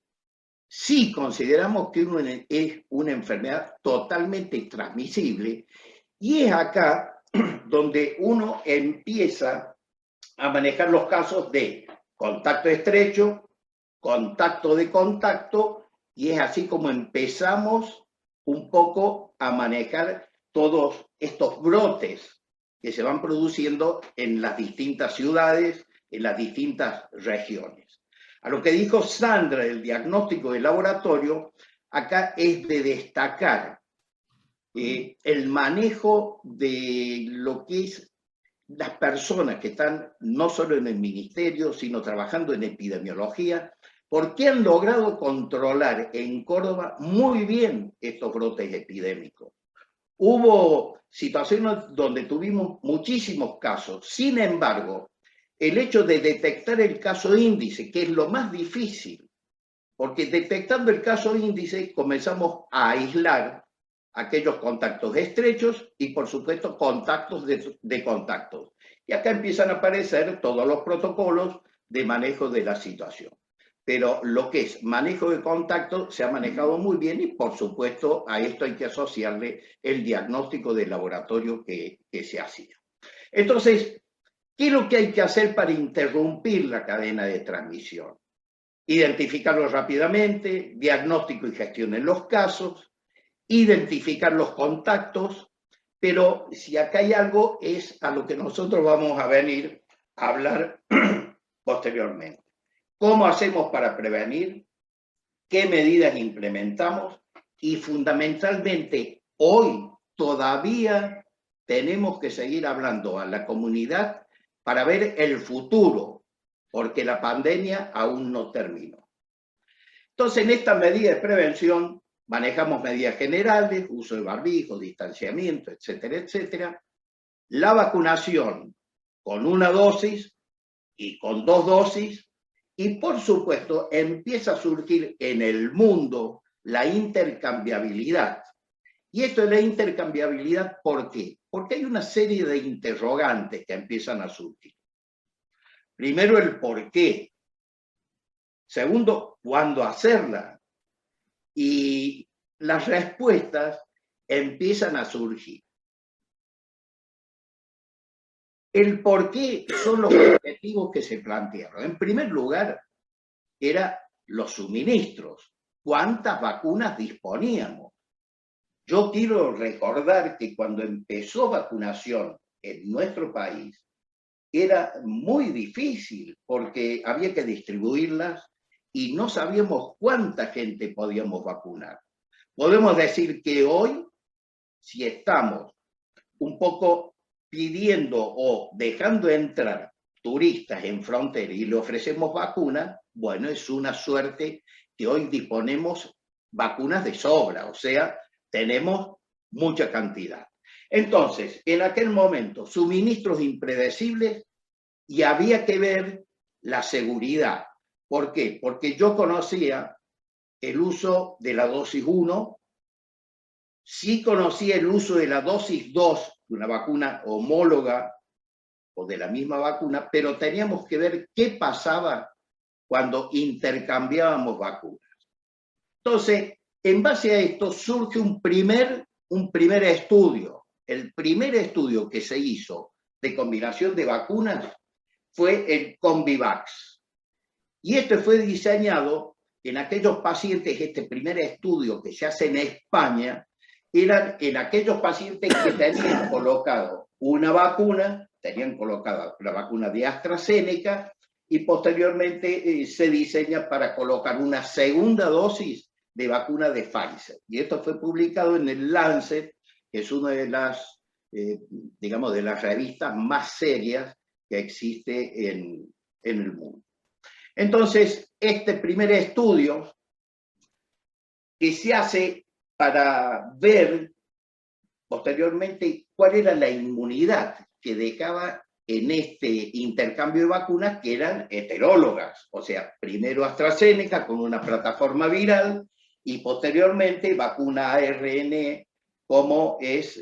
sí consideramos que es una enfermedad totalmente transmisible, y es acá donde uno empieza a manejar los casos de contacto estrecho, contacto de contacto, y es así como empezamos un poco a manejar todos estos brotes que se van produciendo en las distintas ciudades, en las distintas regiones. A lo que dijo Sandra del diagnóstico del laboratorio, acá es de destacar el manejo de lo que es las personas que están no solo en el ministerio, sino trabajando en epidemiología, porque han logrado controlar en Córdoba muy bien estos brotes epidémicos. Hubo situaciones donde tuvimos muchísimos casos, sin embargo, el hecho de detectar el caso índice, que es lo más difícil, porque detectando el caso índice comenzamos a aislar aquellos contactos estrechos y, por supuesto, contactos de contactos. Y acá empiezan a aparecer todos los protocolos de manejo de la situación. Pero lo que es manejo de contactos se ha manejado muy bien y, por supuesto, a esto hay que asociarle el diagnóstico de laboratorio que se hacía. Entonces, ¿qué es lo que hay que hacer para interrumpir la cadena de transmisión? Identificarlo rápidamente, diagnóstico y gestión en los casos, identificar los contactos, pero si acá hay algo es a lo que nosotros vamos a venir a hablar posteriormente. ¿Cómo hacemos para prevenir? ¿Qué medidas implementamos? Y fundamentalmente, hoy todavía tenemos que seguir hablando a la comunidad para ver el futuro, porque la pandemia aún no terminó. Entonces, en esta medida de prevención, manejamos medidas generales, uso de barbijo, distanciamiento, etcétera, etcétera. La vacunación con 1 dosis y con 2 dosis. Y, por supuesto, empieza a surgir en el mundo la intercambiabilidad. Y esto es la intercambiabilidad, ¿por qué? Porque hay una serie de interrogantes que empiezan a surgir. Primero, el por qué. Segundo, ¿cuándo hacerla? Y las respuestas empiezan a surgir. El por qué son los objetivos que se plantearon. En primer lugar, eran los suministros. ¿Cuántas vacunas disponíamos? Yo quiero recordar que cuando empezó vacunación en nuestro país, era muy difícil porque había que distribuirlas y no sabíamos cuánta gente podíamos vacunar. Podemos decir que hoy, si estamos un poco pidiendo o dejando entrar turistas en frontera y le ofrecemos vacunas, bueno, es una suerte que hoy disponemos vacunas de sobra, o sea, tenemos mucha cantidad. Entonces, en aquel momento, suministros impredecibles y había que ver la seguridad. ¿Por qué? Porque yo conocía el uso de la dosis 1, sí conocía el uso de la dosis 2, de una vacuna homóloga o de la misma vacuna, pero teníamos que ver qué pasaba cuando intercambiábamos vacunas. Entonces, en base a esto surge un primer estudio. El primer estudio que se hizo de combinación de vacunas fue el Combivax. Y este fue diseñado en aquellos pacientes, este primer estudio que se hace en España, eran en aquellos pacientes que tenían colocado una vacuna, tenían colocada la vacuna de AstraZeneca, y posteriormente se diseña para colocar una segunda dosis de vacuna de Pfizer. Y esto fue publicado en el Lancet, que es una de las, digamos, de las revistas más serias que existe en el mundo. Entonces, este primer estudio que se hace para ver posteriormente cuál era la inmunidad que dejaba en este intercambio de vacunas, que eran heterólogas, o sea, primero AstraZeneca con una plataforma viral y posteriormente vacuna ARN como es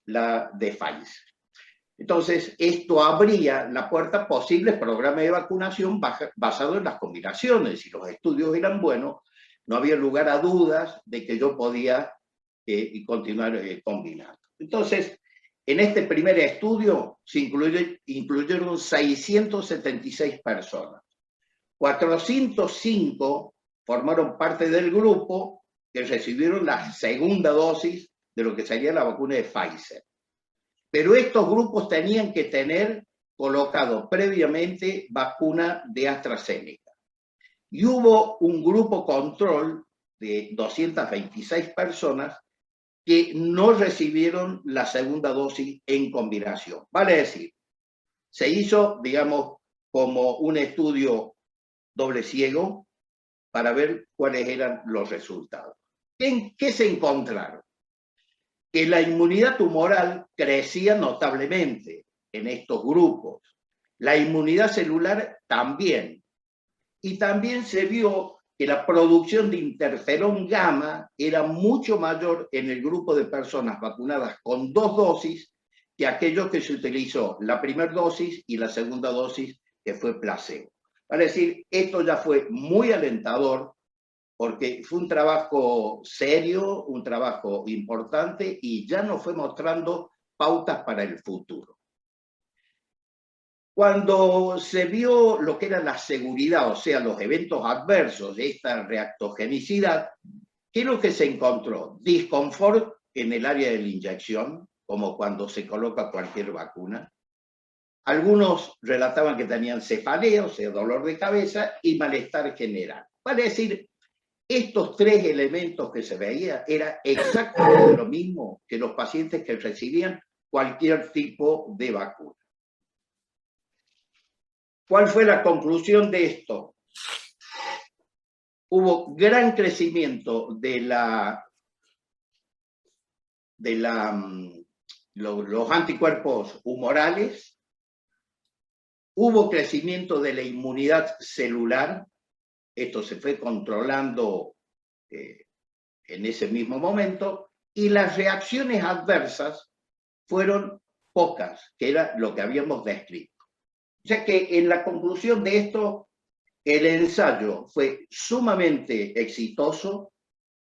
la de Pfizer. Entonces, esto abría la puerta a posibles programas de vacunación basados en las combinaciones. Si los estudios eran buenos, no había lugar a dudas de que yo podía continuar combinando. Entonces, en este primer estudio se incluyeron 676 personas. 405 formaron parte del grupo que recibieron la segunda dosis de lo que sería la vacuna de Pfizer. Pero estos grupos tenían que tener colocado previamente vacuna de AstraZeneca. Y hubo un grupo control de 226 personas que no recibieron la segunda dosis en combinación. Vale decir, se hizo, digamos, como un estudio doble ciego para ver cuáles eran los resultados. ¿Qué se encontraron? Que la inmunidad tumoral crecía notablemente en estos grupos. La inmunidad celular también. Y también se vio que la producción de interferón gamma era mucho mayor en el grupo de personas vacunadas con 2 dosis que aquellos que se utilizó la primera dosis y la segunda dosis que fue placebo. Es decir, esto ya fue muy alentador porque fue un trabajo serio, un trabajo importante y ya nos fue mostrando pautas para el futuro. Cuando se vio lo que era la seguridad, o sea, los eventos adversos de esta reactogenicidad, ¿qué es lo que se encontró? Disconfort en el área de la inyección, como cuando se coloca cualquier vacuna. Algunos relataban que tenían cefalea, o sea, dolor de cabeza, y malestar general. Vale decir, estos 3 elementos que se veía era exactamente lo mismo que los pacientes que recibían cualquier tipo de vacuna. ¿Cuál fue la conclusión de esto? Hubo gran crecimiento de los anticuerpos humorales, hubo crecimiento de la inmunidad celular, esto se fue controlando en ese mismo momento, y las reacciones adversas fueron pocas, que era lo que habíamos descrito. O sea que en la conclusión de esto, el ensayo fue sumamente exitoso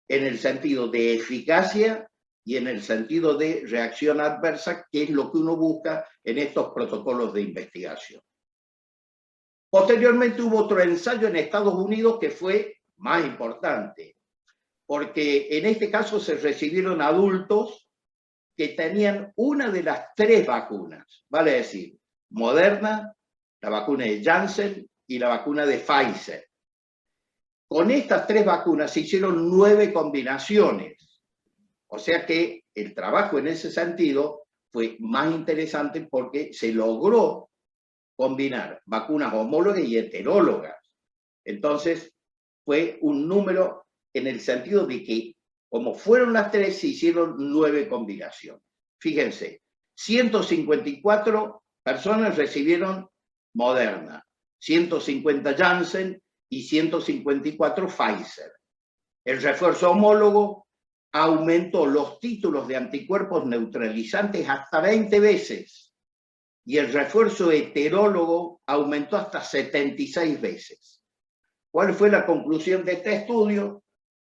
en el sentido de eficacia y en el sentido de reacción adversa, que es lo que uno busca en estos protocolos de investigación. Posteriormente hubo otro ensayo en Estados Unidos que fue más importante, porque en este caso se recibieron adultos que tenían una de las 3 vacunas, vale decir, Moderna, la vacuna de Janssen y la vacuna de Pfizer. Con estas 3 vacunas se hicieron 9 combinaciones, o sea que el trabajo en ese sentido fue más interesante porque se logró combinar vacunas homólogas y heterólogas. Entonces, fue un número en el sentido de que, como fueron las 3, se hicieron 9 combinaciones. Fíjense, 154 personas recibieron Moderna, 150 Janssen y 154 Pfizer. El refuerzo homólogo aumentó los títulos de anticuerpos neutralizantes hasta 20 veces. Y el refuerzo heterólogo aumentó hasta 76 veces. ¿Cuál fue la conclusión de este estudio?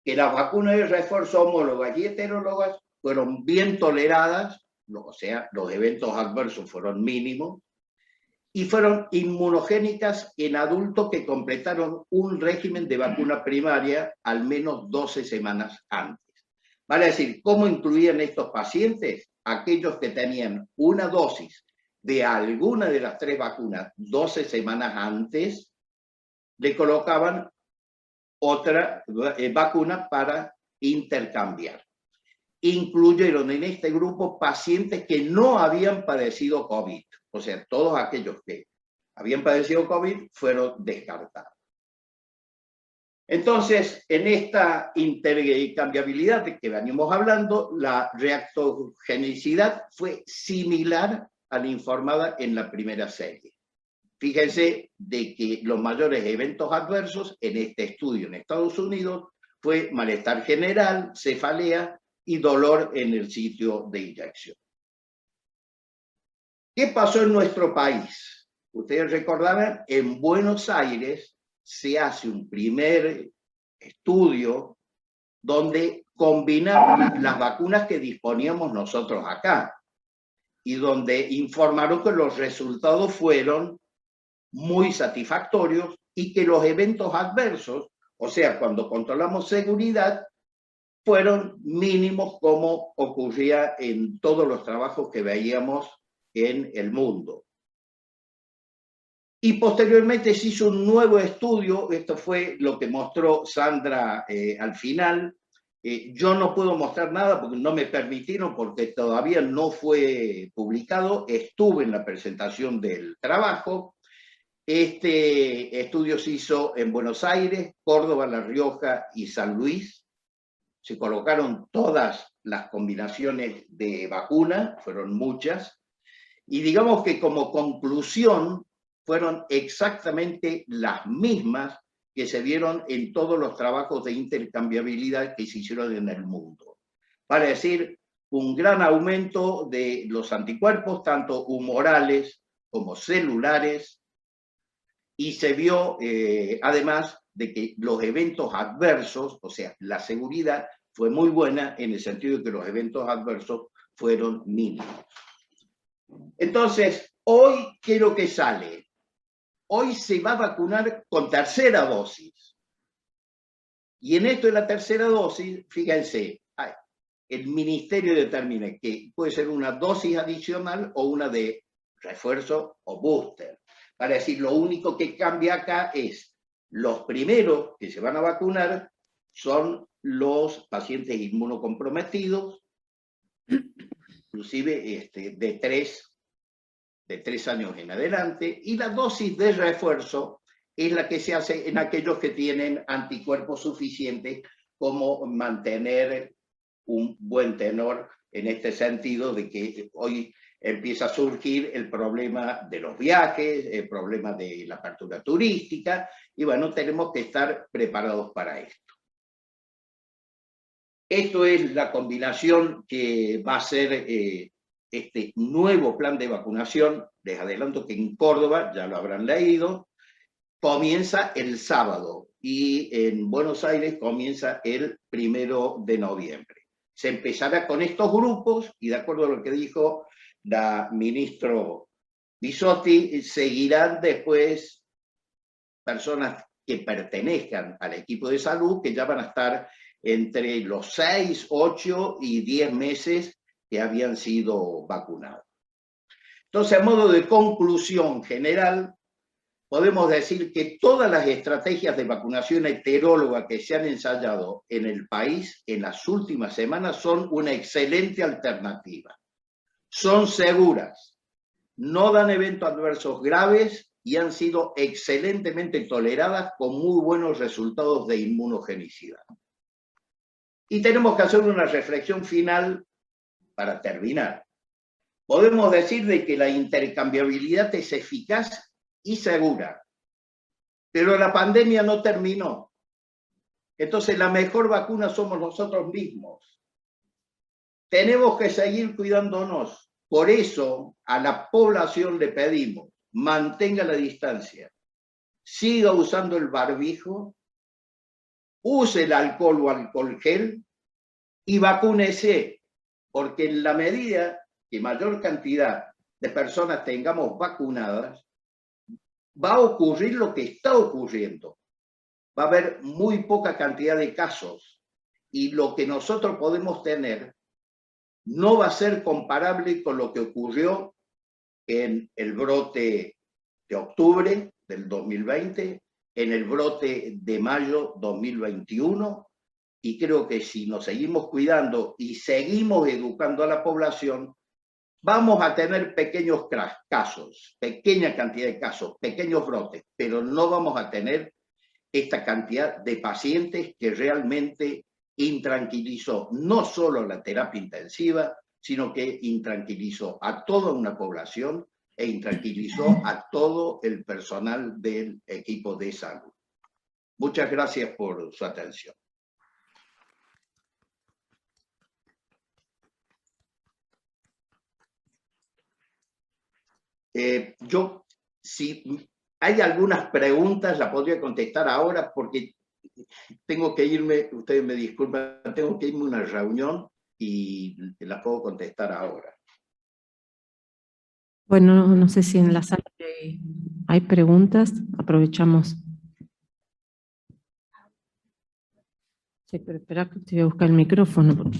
Que las vacunas de refuerzo homólogas y heterólogas fueron bien toleradas, o sea, los eventos adversos fueron mínimos, y fueron inmunogénicas en adultos que completaron un régimen de vacuna primaria al menos 12 semanas antes. Vale decir, ¿cómo incluían estos pacientes? Aquellos que tenían una dosis de alguna de las 3 vacunas 12 semanas antes, le colocaban otra vacuna para intercambiar. Incluyeron en este grupo pacientes que no habían padecido COVID. O sea, todos aquellos que habían padecido COVID fueron descartados. Entonces, en esta intercambiabilidad de que venimos hablando, la reactogenicidad fue similar a la informada en la primera serie. Fíjense de que los mayores eventos adversos en este estudio en Estados Unidos fue malestar general, cefalea y dolor en el sitio de inyección. ¿Qué pasó en nuestro país? Ustedes recordarán, en Buenos Aires se hace un primer estudio donde combinaron las vacunas que disponíamos nosotros acá y donde informaron que los resultados fueron muy satisfactorios y que los eventos adversos, o sea, cuando controlamos seguridad, fueron mínimos como ocurría en todos los trabajos que veíamos en el mundo. Y posteriormente se hizo un nuevo estudio, esto fue lo que mostró Sandra al final. Yo no puedo mostrar nada porque no me permitieron, porque todavía no fue publicado, estuve en la presentación del trabajo. Este estudio se hizo en Buenos Aires, Córdoba, La Rioja y San Luis. Se colocaron todas las combinaciones de vacuna, fueron muchas, y digamos que como conclusión fueron exactamente las mismas que se vieron en todos los trabajos de intercambiabilidad que se hicieron en el mundo. Vale decir, un gran aumento de los anticuerpos, tanto humorales como celulares, y se vio además de que los eventos adversos, o sea, la seguridad fue muy buena en el sentido de que los eventos adversos fueron mínimos. Entonces, hoy, ¿qué es lo que sale? Hoy se va a vacunar con tercera dosis. Y en esto de la tercera dosis, fíjense, el ministerio determina que puede ser una dosis adicional o una de refuerzo o booster. Para decir, lo único que cambia acá es los primeros que se van a vacunar son los pacientes inmunocomprometidos, inclusive de 3 años en adelante, y la dosis de refuerzo es la que se hace en aquellos que tienen anticuerpos suficientes como mantener un buen tenor en este sentido de que hoy empieza a surgir el problema de los viajes, el problema de la apertura turística, y bueno, tenemos que estar preparados para esto. Esto es la combinación que va a ser este nuevo plan de vacunación. Les adelanto que en Córdoba, ya lo habrán leído, comienza el sábado y en Buenos Aires comienza el 1 de noviembre. Se empezará con estos grupos y de acuerdo a lo que dijo la ministro Bisotti, seguirán después personas que pertenezcan al equipo de salud que ya van a estar entre los 6, 8 y 10 meses que habían sido vacunados. Entonces, a modo de conclusión general, podemos decir que todas las estrategias de vacunación heteróloga que se han ensayado en el país en las últimas semanas son una excelente alternativa. Son seguras, no dan eventos adversos graves y han sido excelentemente toleradas con muy buenos resultados de inmunogenicidad. Y tenemos que hacer una reflexión final para terminar. Podemos decir de que la intercambiabilidad es eficaz y segura, pero la pandemia no terminó. Entonces la mejor vacuna somos nosotros mismos. Tenemos que seguir cuidándonos. Por eso a la población le pedimos, mantenga la distancia, siga usando el barbijo, use el alcohol o alcohol gel y vacúnese, porque en la medida que mayor cantidad de personas tengamos vacunadas, va a ocurrir lo que está ocurriendo. Va a haber muy poca cantidad de casos y lo que nosotros podemos tener no va a ser comparable con lo que ocurrió en el brote de octubre del 2020, en el brote de mayo 2021, y creo que si nos seguimos cuidando y seguimos educando a la población, vamos a tener pequeños casos, pequeña cantidad de casos, pequeños brotes, pero no vamos a tener esta cantidad de pacientes que realmente intranquilizó no solo la terapia intensiva, sino que intranquilizó a toda una población e intranquilizó a todo el personal del equipo de salud. Muchas gracias por su atención. Si hay algunas preguntas, las podría contestar ahora porque tengo que irme, ustedes me disculpan, tengo que irme a una reunión y las puedo contestar ahora. Bueno, no sé si en la sala hay preguntas, aprovechamos. Sí, pero espera que te voy a buscar el micrófono.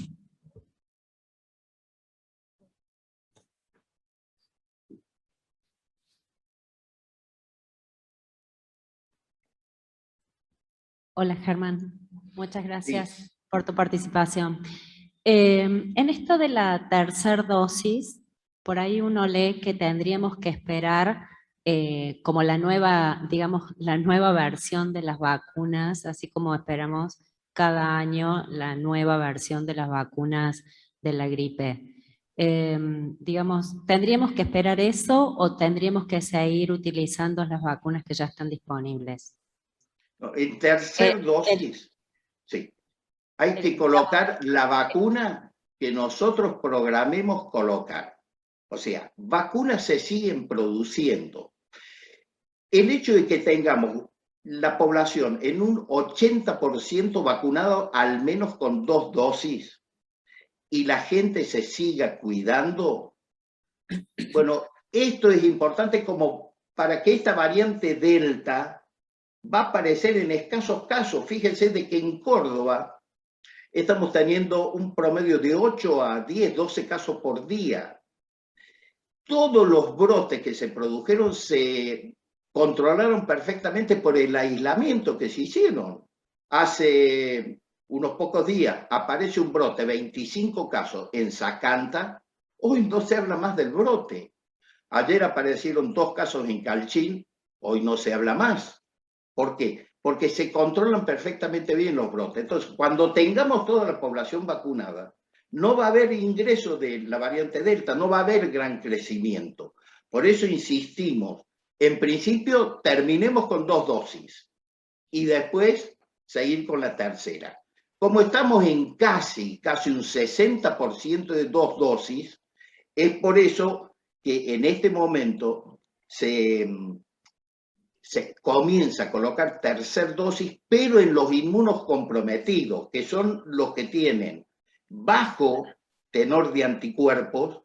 Hola Germán, muchas gracias por tu participación. En esto de la tercera dosis, por ahí uno lee que tendríamos que esperar como la nueva, digamos, la nueva versión de las vacunas, así como esperamos cada año la nueva versión de las vacunas de la gripe. Digamos, ¿tendríamos que esperar eso o tendríamos que seguir utilizando las vacunas que ya están disponibles? En tercer dosis, sí. Hay que colocar la vacuna que nosotros programemos colocar. O sea, vacunas se siguen produciendo. El hecho de que tengamos la población en un 80% vacunado al menos con 2 dosis y la gente se siga cuidando, bueno, esto es importante como para que esta variante Delta va a aparecer en escasos casos. Fíjense de que en Córdoba estamos teniendo un promedio de 8 a 10, 12 casos por día. Todos los brotes que se produjeron se controlaron perfectamente por el aislamiento que se hicieron. Hace unos pocos días aparece un brote, 25 casos en Sacanta. Hoy no se habla más del brote. Ayer aparecieron 2 casos en Calchín, hoy no se habla más. ¿Por qué? Porque se controlan perfectamente bien los brotes. Entonces, cuando tengamos toda la población vacunada, no va a haber ingreso de la variante Delta, no va a haber gran crecimiento. Por eso insistimos, en principio terminemos con 2 dosis y después seguir con la tercera. Como estamos en casi un 60% de 2 dosis, es por eso que en este momento se comienza a colocar tercer dosis, pero en los inmunos comprometidos, que son los que tienen bajo tenor de anticuerpos,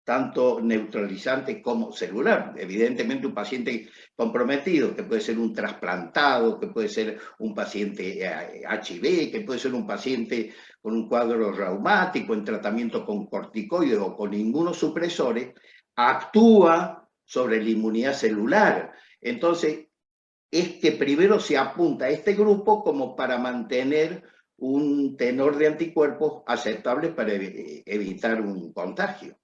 tanto neutralizante como celular. Evidentemente un paciente comprometido, que puede ser un trasplantado, que puede ser un paciente HIV, que puede ser un paciente con un cuadro reumático en tratamiento con corticoides o con inmunosupresores, actúa sobre la inmunidad celular. Entonces, es que primero se apunta a este grupo como para mantener un tenor de anticuerpos aceptable para evitar un contagio.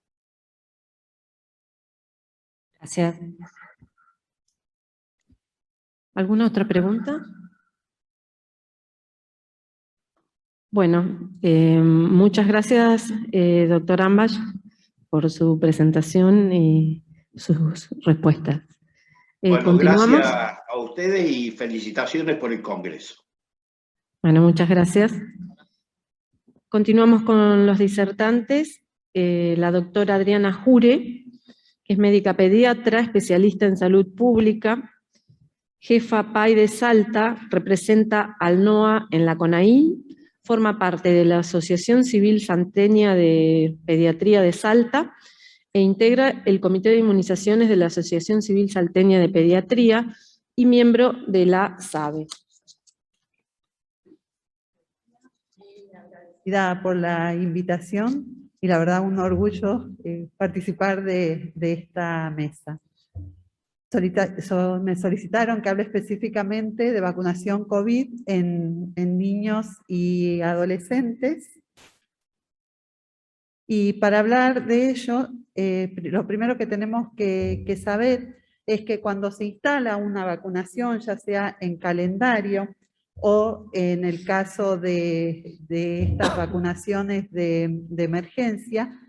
Gracias. ¿Alguna otra pregunta? Bueno, muchas gracias, doctor Ambach, por su presentación y sus respuestas. Bueno, ¿continuamos? gracias a ustedes y felicitaciones por el Congreso. Bueno, muchas gracias. Continuamos con los disertantes. La doctora Adriana Jure, que es médica pediatra, especialista en salud pública, jefa PAI de Salta, representa al NOA en la CONAIN, forma parte de la Asociación Civil Salteña de Pediatría de Salta e integra el Comité de Inmunizaciones de la Asociación Civil Salteña de Pediatría y miembro de la SABE. Por la invitación y la verdad un orgullo participar de esta mesa. Me solicitaron que hable específicamente de vacunación COVID en niños y adolescentes. Y para hablar de ello, lo primero que tenemos que saber es que cuando se instala una vacunación, ya sea en calendario o en el caso de estas vacunaciones de emergencia,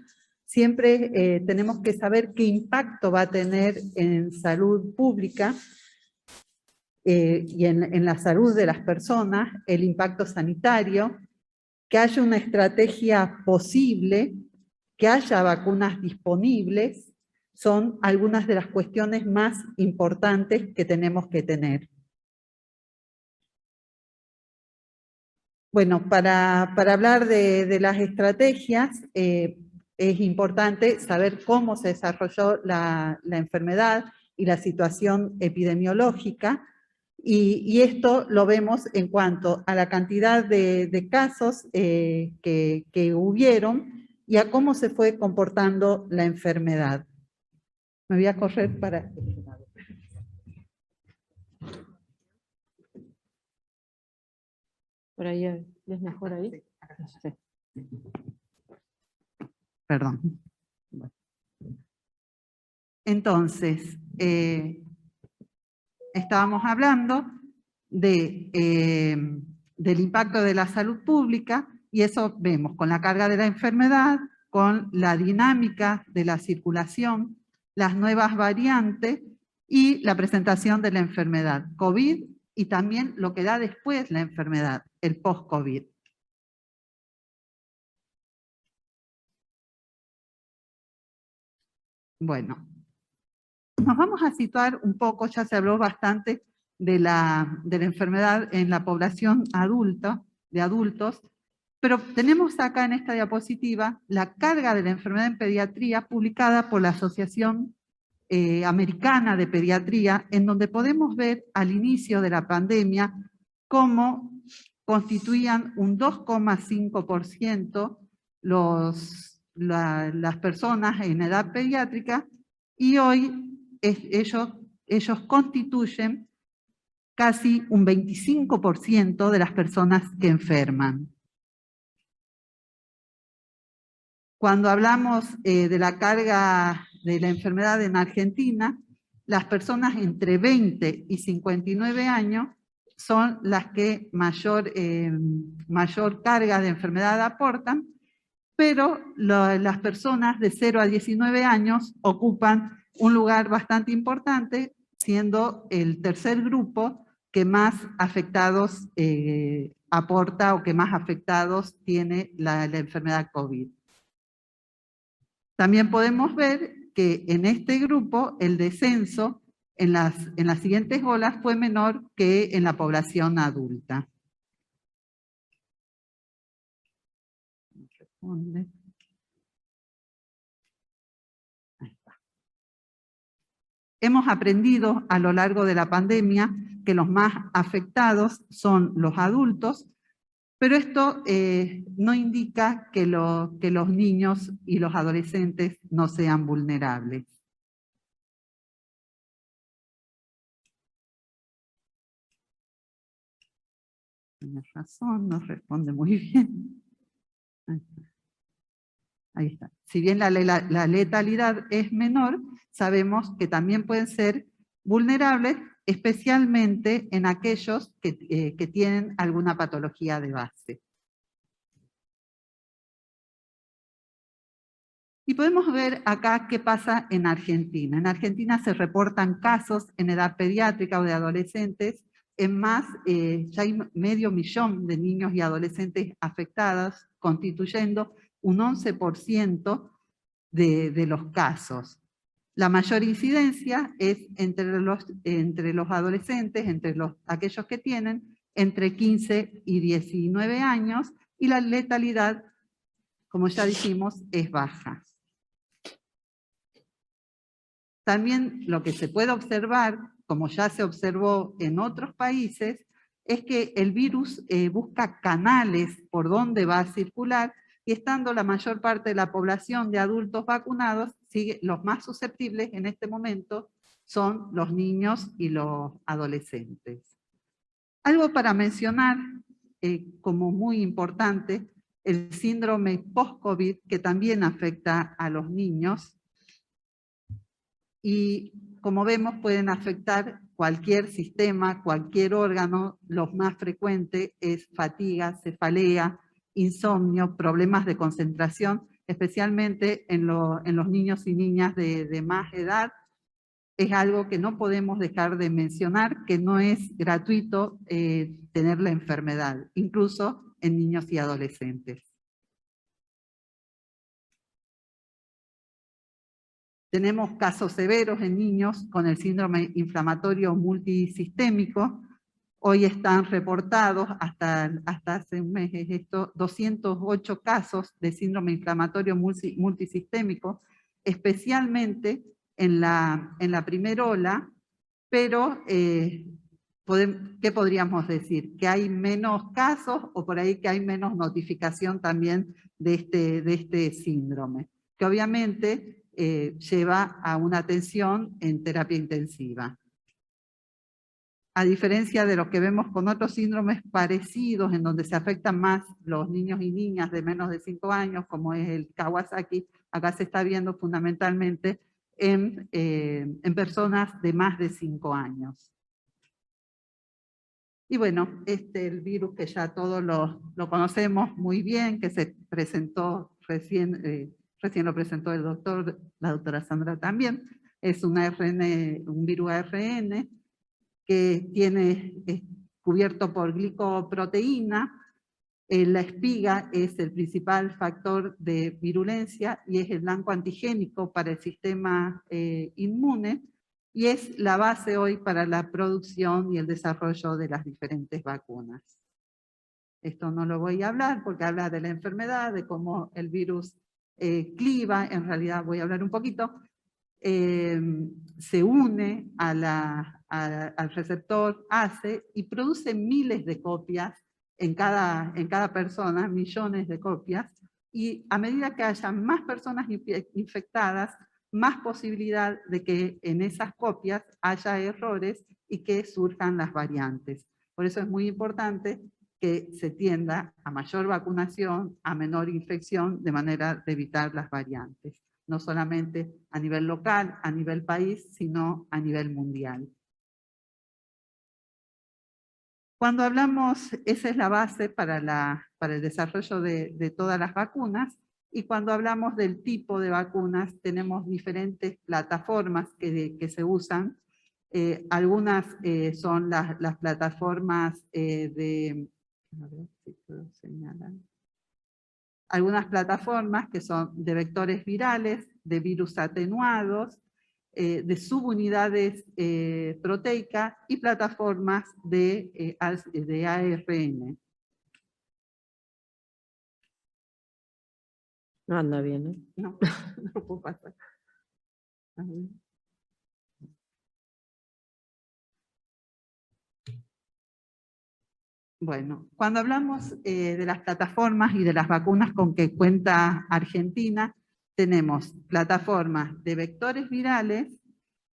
siempre tenemos que saber qué impacto va a tener en salud pública y en la salud de las personas, el impacto sanitario, que haya una estrategia posible, que haya vacunas disponibles, son algunas de las cuestiones más importantes que tenemos que tener. Bueno, para hablar de las estrategias, es importante saber cómo se desarrolló la enfermedad y la situación epidemiológica, y esto lo vemos en cuanto a la cantidad de casos que hubieron y a cómo se fue comportando la enfermedad. Me voy a correr para... Por ahí es mejor ahí. Sí. Perdón. Entonces, estábamos hablando del impacto de la salud pública, y eso vemos con la carga de la enfermedad, con la dinámica de la circulación, las nuevas variantes y la presentación de la enfermedad COVID, y también lo que da después la enfermedad, el post-COVID. Bueno, nos vamos a situar un poco, ya se habló bastante de la enfermedad en la población adulta, de adultos, pero tenemos acá en esta diapositiva la carga de la enfermedad en pediatría publicada por la Asociación Americana de Pediatría, en donde podemos ver al inicio de la pandemia cómo constituían un 2,5% las personas en edad pediátrica, y hoy ellos constituyen casi un 25% de las personas que enferman. Cuando hablamos de la carga de la enfermedad en Argentina, las personas entre 20 y 59 años son las que mayor carga de enfermedad aportan, pero las personas de 0 a 19 años ocupan un lugar bastante importante, siendo el tercer grupo que más afectados aporta o que más afectados tiene la enfermedad COVID. También podemos ver que en este grupo el descenso en las siguientes olas fue menor que en la población adulta. Ahí está. Hemos aprendido a lo largo de la pandemia que los más afectados son los adultos, pero esto no indica que los niños y los adolescentes no sean vulnerables. Tienes razón, nos responde muy bien. Ahí está. Si bien la letalidad es menor, sabemos que también pueden ser vulnerables, especialmente en aquellos que tienen alguna patología de base. Y podemos ver acá qué pasa en Argentina. En Argentina se reportan casos en edad pediátrica o de adolescentes, en más, ya hay 500.000 de niños y adolescentes afectados, constituyendo un 11% de los casos. La mayor incidencia es entre los adolescentes, aquellos que tienen entre 15 y 19 años, y la letalidad, como ya dijimos, es baja. También lo que se puede observar, como ya se observó en otros países, es que el virus busca canales por donde va a circular, y estando la mayor parte de la población de adultos vacunados, los más susceptibles en este momento son los niños y los adolescentes. Algo para mencionar como muy importante, el síndrome post-COVID, que también afecta a los niños, y como vemos pueden afectar cualquier sistema, cualquier órgano. Los más frecuentes es fatiga, cefalea, insomnio, problemas de concentración, especialmente en los niños y niñas de más edad. Es algo que no podemos dejar de mencionar, que no es gratuito tener la enfermedad, incluso en niños y adolescentes. Tenemos casos severos en niños con el síndrome inflamatorio multisistémico. Hoy están reportados, hasta hace un mes es esto, 208 casos de síndrome inflamatorio multisistémico, especialmente en la primera ola, pero ¿qué podríamos decir? ¿Que hay menos casos o por ahí que hay menos notificación también de este síndrome? Que obviamente lleva a una atención en terapia intensiva. A diferencia de lo que vemos con otros síndromes parecidos, en donde se afectan más los niños y niñas de menos de 5 años, como es el Kawasaki, acá se está viendo fundamentalmente en personas de más de 5 años. Y bueno, el virus que ya todos lo conocemos muy bien, que se presentó recién lo presentó la doctora Sandra también, es un virus ARN que es cubierto por glicoproteína. La espiga es el principal factor de virulencia y es el blanco antigénico para el sistema inmune, y es la base hoy para la producción y el desarrollo de las diferentes vacunas. Esto no lo voy a hablar porque habla de la enfermedad, de cómo el virus cliva, en realidad voy a hablar un poquito, se une al receptor ACE y produce miles de copias en cada persona, millones de copias, y a medida que haya más personas infectadas, más posibilidad de que en esas copias haya errores y que surjan las variantes. Por eso es muy importante que se tienda a mayor vacunación, a menor infección, de manera de evitar las variantes. No solamente a nivel local, a nivel país, sino a nivel mundial. Cuando hablamos, esa es la base para el desarrollo de todas las vacunas, y cuando hablamos del tipo de vacunas, tenemos diferentes plataformas que se usan. Algunas son las plataformas a ver si puedo señalar. Algunas plataformas que son de vectores virales, de virus atenuados, de subunidades proteicas y plataformas de ARN. No anda bien, ¿eh? No, no puedo pasar. A ver. Bueno, cuando hablamos de las plataformas y de las vacunas con que cuenta Argentina, tenemos plataformas de vectores virales,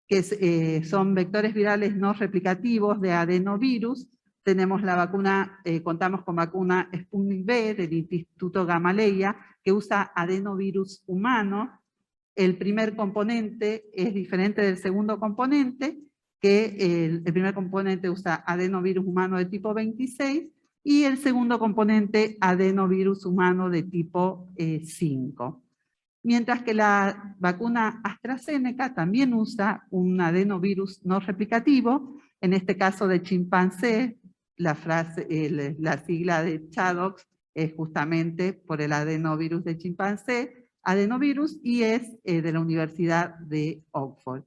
que son vectores virales no replicativos de adenovirus. Tenemos la vacuna, contamos con vacuna Sputnik V del Instituto Gamaleya, que usa adenovirus humano. El primer componente es diferente del segundo componente, que el primer componente usa adenovirus humano de tipo 26 y el segundo componente adenovirus humano de tipo 5. Mientras que la vacuna AstraZeneca también usa un adenovirus no replicativo, en este caso de chimpancé, la sigla de ChAdOx es justamente por el adenovirus de chimpancé, adenovirus, y es de la Universidad de Oxford.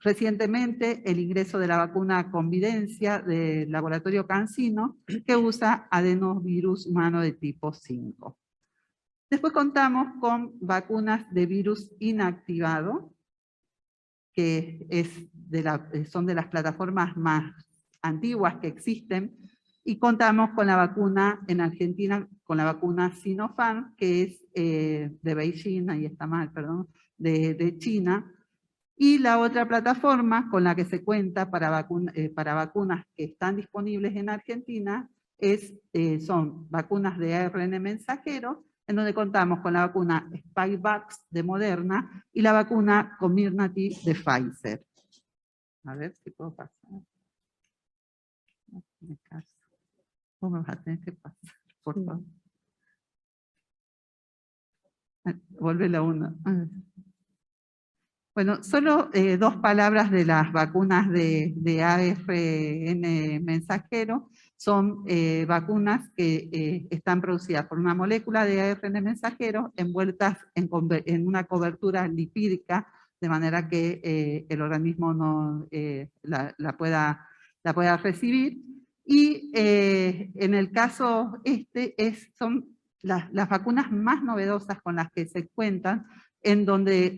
Recientemente, el ingreso de la vacuna Convidencia del laboratorio CanSino, que usa adenovirus humano de tipo 5. Después contamos con vacunas de virus inactivado, que son de las plataformas más antiguas que existen, y contamos con la vacuna en Argentina, con la vacuna Sinopharm, que es de Beijing, ahí está mal, perdón, de China. Y la otra plataforma con la que se cuenta para vacunas que están disponibles en Argentina son vacunas de ARN mensajero, en donde contamos con la vacuna Spikevax de Moderna y la vacuna Comirnaty de Pfizer. A ver si puedo pasar. ¿Cómo me vas a tener que pasar? Por favor. Vuelve la una. Bueno, solo 2 palabras de las vacunas de ARN mensajero. Son vacunas que están producidas por una molécula de ARN mensajero envueltas en una cobertura lipídica de manera que el organismo no, la pueda recibir. Y en el caso son las vacunas más novedosas con las que se cuentan, en donde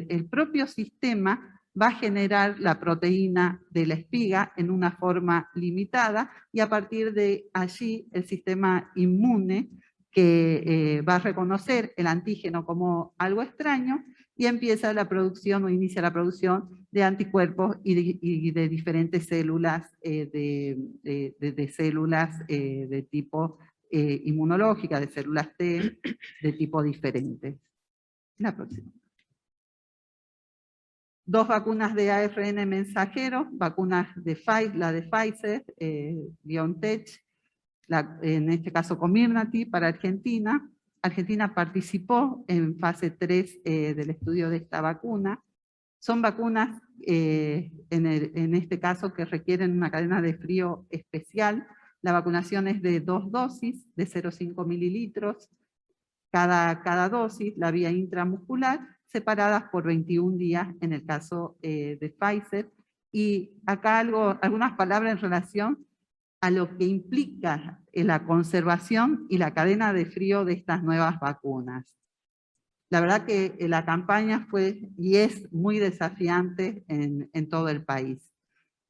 el propio sistema va a generar la proteína de la espiga en una forma limitada, y a partir de allí el sistema inmune que va a reconocer el antígeno como algo extraño y empieza la producción o inicia la producción de anticuerpos y de diferentes células, de células de tipo inmunológica, de células T de tipo diferente. La próxima. 2 vacunas de ARN mensajero, vacunas de Pfizer, la de Pfizer, BioNTech, en este caso Comirnaty para Argentina. Argentina participó en fase 3 del estudio de esta vacuna. Son vacunas, en este caso, que requieren una cadena de frío especial. La vacunación es de 2 dosis, de 0,5 mililitros cada dosis, la vía intramuscular, separadas por 21 días en el caso de Pfizer. Y acá algunas palabras en relación a lo que implica la conservación y la cadena de frío de estas nuevas vacunas. La verdad que la campaña fue y es muy desafiante en todo el país.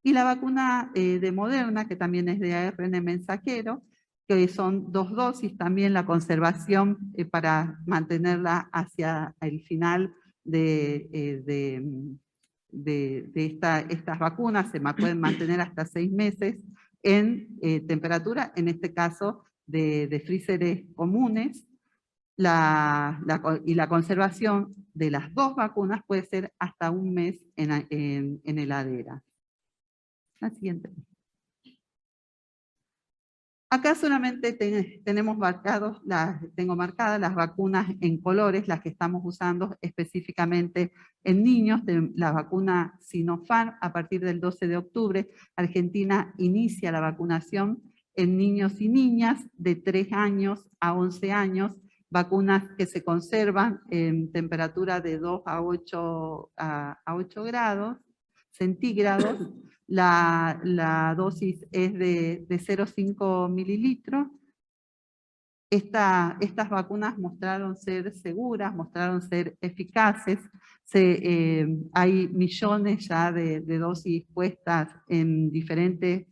Y la vacuna de Moderna, que también es de ARN mensajero, que son 2 dosis, también la conservación para mantenerla hacia el final de estas vacunas, se pueden mantener hasta 6 meses en temperatura, en este caso de freezeres comunes, y la conservación de las 2 vacunas puede ser hasta 1 mes en heladera. La siguiente. Acá solamente tengo marcadas las vacunas en colores, las que estamos usando específicamente en niños, de la vacuna Sinopharm. A partir del 12 de octubre, Argentina inicia la vacunación en niños y niñas de 3 años a 11 años, vacunas que se conservan en temperatura de 2 a 8 grados centígrados. La dosis es de 0,5 mililitros. Estas vacunas mostraron ser seguras, mostraron ser eficaces. Hay millones ya de dosis puestas en diferentes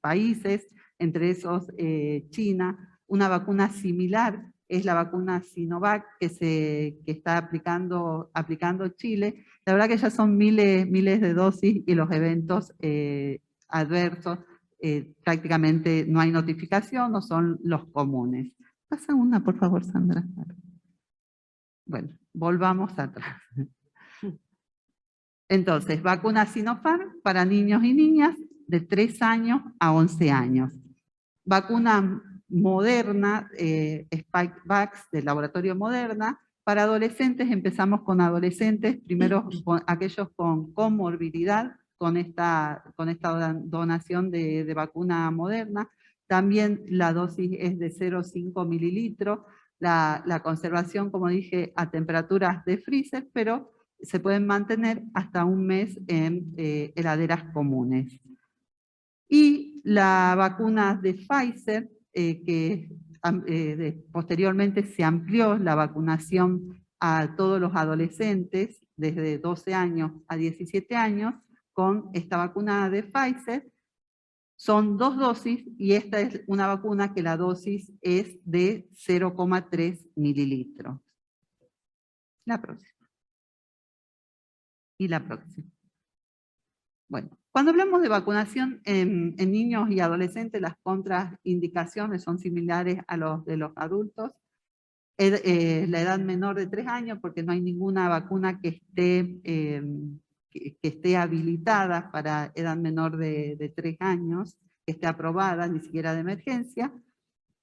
países, entre esos China. Una vacuna similar es la vacuna Sinovac que está aplicando Chile. La verdad que ya son miles de dosis y los eventos adversos prácticamente no hay notificación, no son los comunes. Pasa una, por favor, Sandra. Bueno, volvamos atrás. Entonces, vacuna Sinopharm para niños y niñas de 3 años a 11 años. Vacuna Moderna, Spikevax del laboratorio Moderna. Para adolescentes empezamos con adolescentes, primero con aquellos con comorbilidad, con esta donación de vacuna Moderna. También la dosis es de 0,5 mililitros. La conservación, como dije, a temperaturas de freezer, pero se pueden mantener hasta 1 mes en heladeras comunes. Y la vacuna de Pfizer, que posteriormente se amplió la vacunación a todos los adolescentes, desde 12 años a 17 años, con esta vacuna de Pfizer. Son 2 dosis y esta es una vacuna que la dosis es de 0,3 mililitros. La próxima. Y la próxima. Bueno, cuando hablamos de vacunación en niños y adolescentes, las contraindicaciones son similares a los de los adultos. La edad menor de 3 años, porque no hay ninguna vacuna que esté habilitada para edad menor de 3 años, que esté aprobada, ni siquiera de emergencia.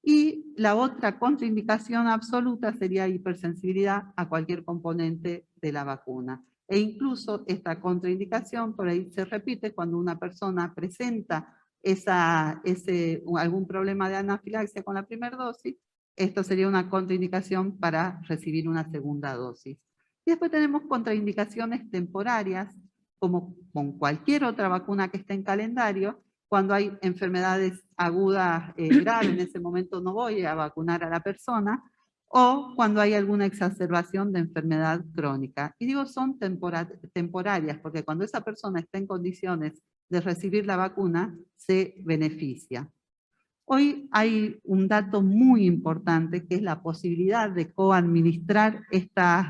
Y la otra contraindicación absoluta sería hipersensibilidad a cualquier componente de la vacuna. E incluso esta contraindicación por ahí se repite cuando una persona presenta algún problema de anafilaxia con la primera dosis. Esto sería una contraindicación para recibir una segunda dosis. Y después tenemos contraindicaciones temporarias, como con cualquier otra vacuna que esté en calendario. Cuando hay enfermedades agudas graves, en ese momento no voy a vacunar a la persona, o cuando hay alguna exacerbación de enfermedad crónica. Y digo son temporarias, porque cuando esa persona está en condiciones de recibir la vacuna, se beneficia. Hoy hay un dato muy importante, que es la posibilidad de coadministrar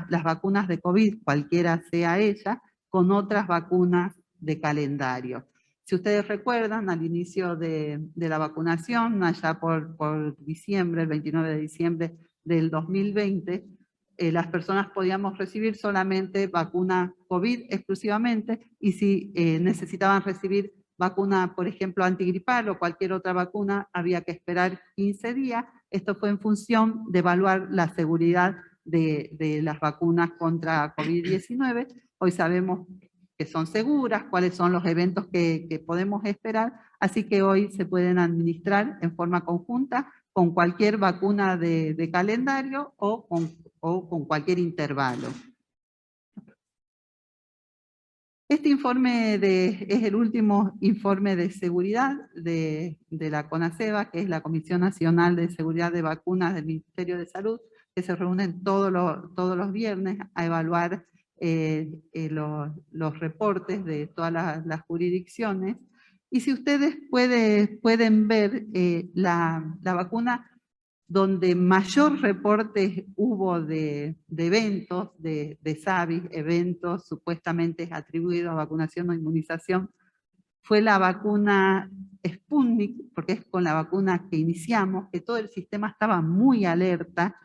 las vacunas de COVID, cualquiera sea ella, con otras vacunas de calendario. Si ustedes recuerdan, al inicio de la vacunación, allá por diciembre, el 29 de diciembre del 2020, las personas podíamos recibir solamente vacuna COVID exclusivamente, y si necesitaban recibir vacuna, por ejemplo, antigripal o cualquier otra vacuna, había que esperar 15 días. Esto fue en función de evaluar la seguridad de las vacunas contra COVID-19. Hoy sabemos que son seguras, cuáles son los eventos que podemos esperar, así que hoy se pueden administrar en forma conjunta con cualquier vacuna de calendario o con cualquier intervalo. Este informe es el último informe de seguridad de la CONASEVA, que es la Comisión Nacional de Seguridad de Vacunas del Ministerio de Salud, que se reúnen todos los viernes a evaluar los reportes de todas las jurisdicciones. Y si ustedes pueden ver la vacuna donde mayor reportes hubo de eventos, de SAVI, eventos supuestamente atribuidos a vacunación o inmunización, fue la vacuna Sputnik, porque es con la vacuna que iniciamos, que todo el sistema estaba muy alerta.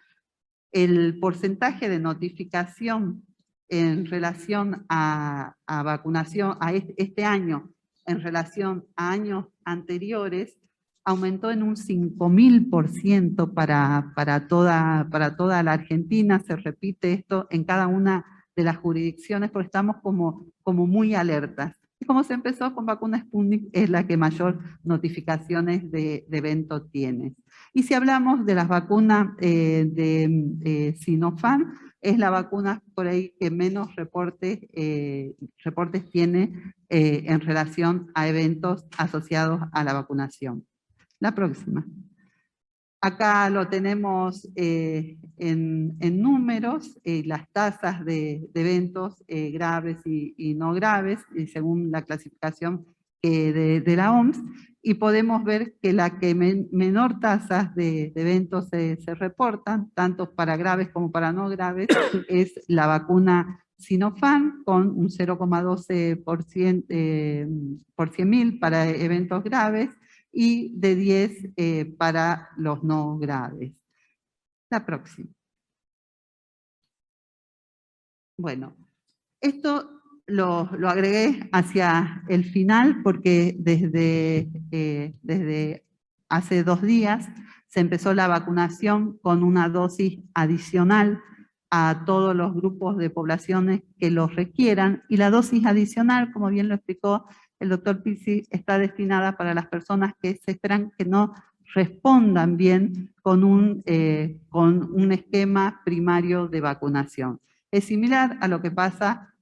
El porcentaje de notificación en relación a vacunación, a este año, en relación a años anteriores, aumentó en un 5000% para toda la Argentina. Se repite esto en cada una de las jurisdicciones, porque estamos como muy alertas. Y como se empezó con vacuna Sputnik, es la que mayor notificaciones de evento tiene. Y si hablamos de las vacunas de Sinopharm, es la vacuna por ahí que menos reportes tiene en relación a eventos asociados a la vacunación. La próxima. Acá lo tenemos en números, las tasas de eventos graves y no graves, según la clasificación de la OMS, y podemos ver que la que menor tasas de eventos se reportan, tanto para graves como para no graves, es la vacuna Sinopharm, con un 0,12% por 100.000 para eventos graves, y de 10 para los no graves. La próxima. Bueno, esto lo agregué hacia el final porque desde hace 2 días se empezó la vacunación con una dosis adicional a todos los grupos de poblaciones que lo requieran, y la dosis adicional, como bien lo explicó el doctor Pizzi, está destinada para las personas que se esperan que no respondan bien con un esquema primario de vacunación. Es similar a lo que pasa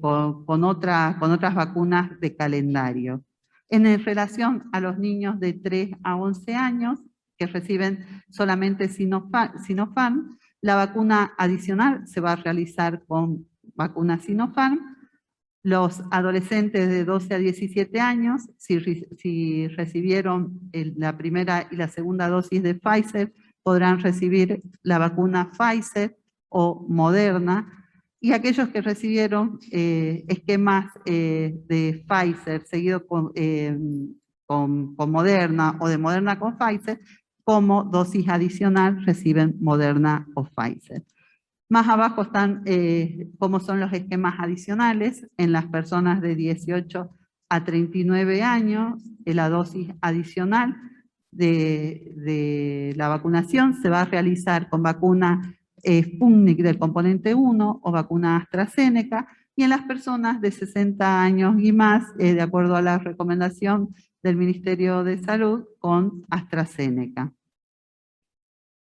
con otras vacunas de calendario. En relación a los niños de 3 a 11 años que reciben solamente Sinopharm, la vacuna adicional se va a realizar con vacuna Sinopharm. Los adolescentes de 12 a 17 años, si recibieron la primera y la segunda dosis de Pfizer, podrán recibir la vacuna Pfizer o Moderna, y aquellos que recibieron esquemas de Pfizer seguido con Moderna, o de Moderna con Pfizer, como dosis adicional reciben Moderna o Pfizer. Más abajo están cómo son los esquemas adicionales en las personas de 18 a 39 años. La dosis adicional de la vacunación se va a realizar con vacuna Sputnik del componente 1 o vacuna AstraZeneca, y en las personas de 60 años y más, de acuerdo a la recomendación del Ministerio de Salud, con AstraZeneca.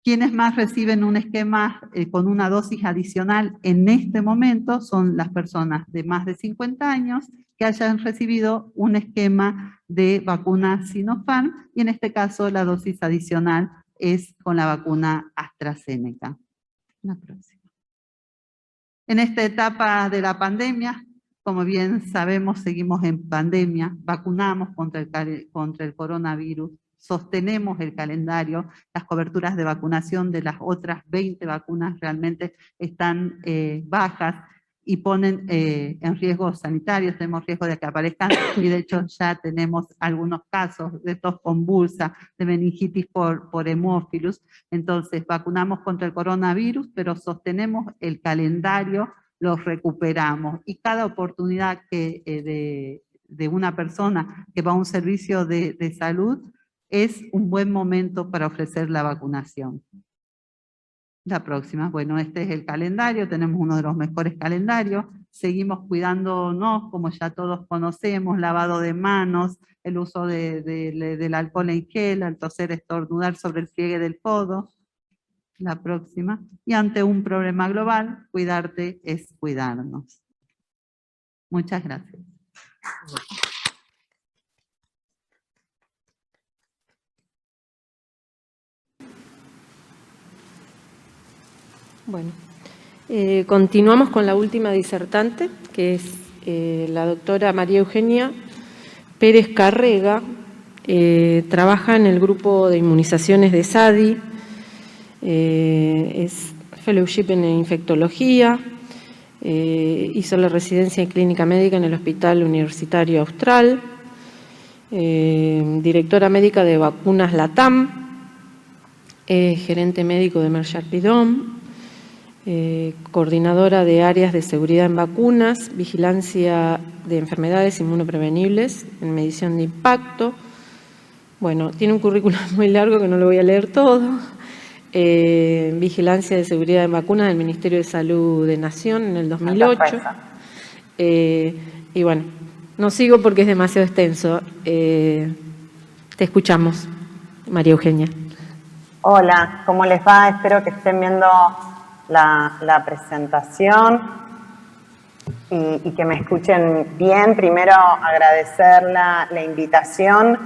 Quienes más reciben un esquema con una dosis adicional en este momento son las personas de más de 50 años que hayan recibido un esquema de vacuna Sinopharm, y en este caso la dosis adicional es con la vacuna AstraZeneca. La próxima. En esta etapa de la pandemia, como bien sabemos, seguimos en pandemia, vacunamos contra el coronavirus, sostenemos el calendario, las coberturas de vacunación de las otras 20 vacunas realmente están bajas y ponen en riesgo sanitarios, tenemos riesgo de que aparezcan, y de hecho ya tenemos algunos casos de tos convulsa, de meningitis por hemófilus. Entonces vacunamos contra el coronavirus, pero sostenemos el calendario, los recuperamos, y cada oportunidad de una persona que va a un servicio de salud es un buen momento para ofrecer la vacunación. La próxima, bueno, este es el calendario, tenemos uno de los mejores calendarios, seguimos cuidándonos, como ya todos conocemos, lavado de manos, el uso del alcohol en gel, al toser, estornudar sobre el pliegue del codo. La próxima, y ante un problema global, cuidarte es cuidarnos. Muchas gracias. Bueno, continuamos con la última disertante, que es la doctora María Eugenia Pérez Carrega. Trabaja en el grupo de inmunizaciones de SADI, es fellowship en infectología, hizo la residencia en clínica médica en el Hospital Universitario Austral, directora médica de vacunas LATAM, gerente médico de Merck Pidom, coordinadora de áreas de seguridad en vacunas, vigilancia de enfermedades inmunoprevenibles en medición de impacto. Bueno, tiene un currículum muy largo que no lo voy a leer todo. Vigilancia de seguridad en vacunas del Ministerio de Salud de Nación en el 2008. Y bueno, no sigo porque es demasiado extenso. Te escuchamos, María Eugenia. Hola, ¿cómo les va? Espero que estén viendo la presentación y que me escuchen bien. Primero, agradecer la invitación.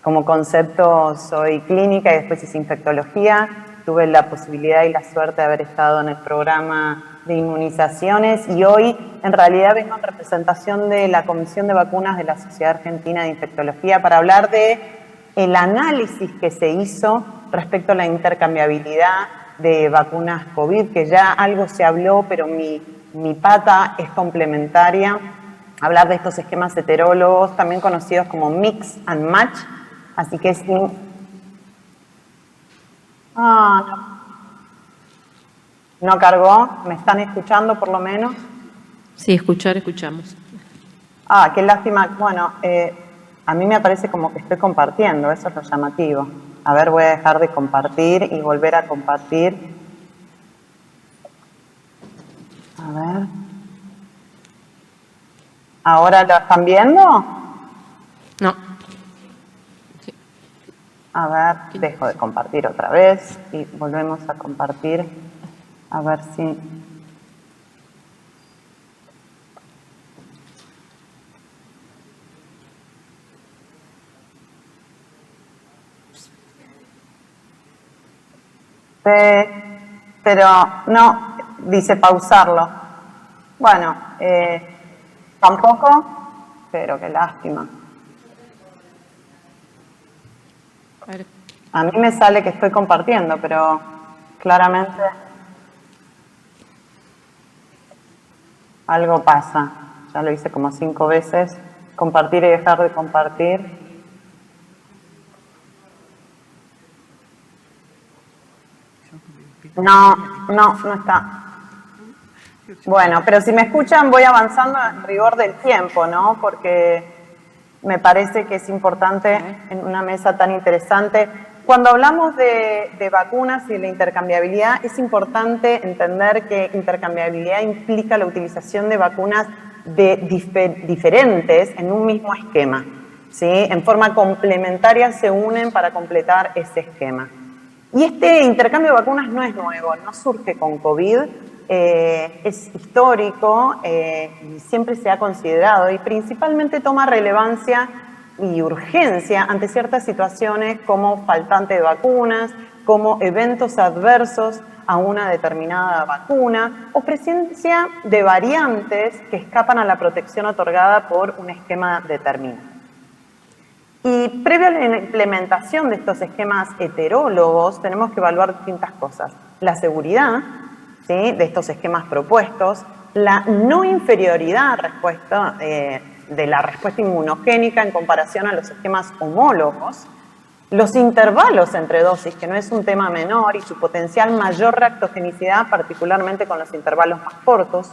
Como concepto soy clínica y después hice infectología. Tuve la posibilidad y la suerte de haber estado en el programa de inmunizaciones y hoy en realidad vengo en representación de la Comisión de Vacunas de la Sociedad Argentina de Infectología para hablar de el análisis que se hizo respecto a la intercambiabilidad de vacunas COVID, que ya algo se habló, pero mi pata es complementaria. Hablar de estos esquemas heterólogos, también conocidos como mix and match. Así que es... no cargó. ¿Me están escuchando por lo menos? Sí, escuchamos. Qué lástima. Bueno, a mí me parece como que estoy compartiendo, eso es lo llamativo. A ver, voy a dejar de compartir y volver a compartir. A ver. ¿Ahora lo están viendo? No. A ver, dejo de compartir otra vez y volvemos a compartir. A ver si... Pero no, dice pausarlo. Bueno, tampoco, pero qué lástima. A mí me sale que estoy compartiendo, pero claramente algo pasa. Ya lo hice como 5 veces. Compartir y dejar de compartir. No está. Bueno, pero si me escuchan voy avanzando en rigor del tiempo, ¿no? Porque me parece que es importante en una mesa tan interesante. Cuando hablamos de vacunas y de la intercambiabilidad, es importante entender que intercambiabilidad implica la utilización de vacunas diferentes en un mismo esquema, ¿sí? En forma complementaria se unen para completar ese esquema. Y este intercambio de vacunas no es nuevo, no surge con COVID, es histórico y siempre se ha considerado y principalmente toma relevancia y urgencia ante ciertas situaciones como faltante de vacunas, como eventos adversos a una determinada vacuna o presencia de variantes que escapan a la protección otorgada por un esquema determinado. Y previo a la implementación de estos esquemas heterólogos, tenemos que evaluar distintas cosas. La seguridad, ¿sí?, de estos esquemas propuestos, la no inferioridad de la respuesta inmunogénica en comparación a los esquemas homólogos, los intervalos entre dosis, que no es un tema menor, y su potencial mayor reactogenicidad, particularmente con los intervalos más cortos,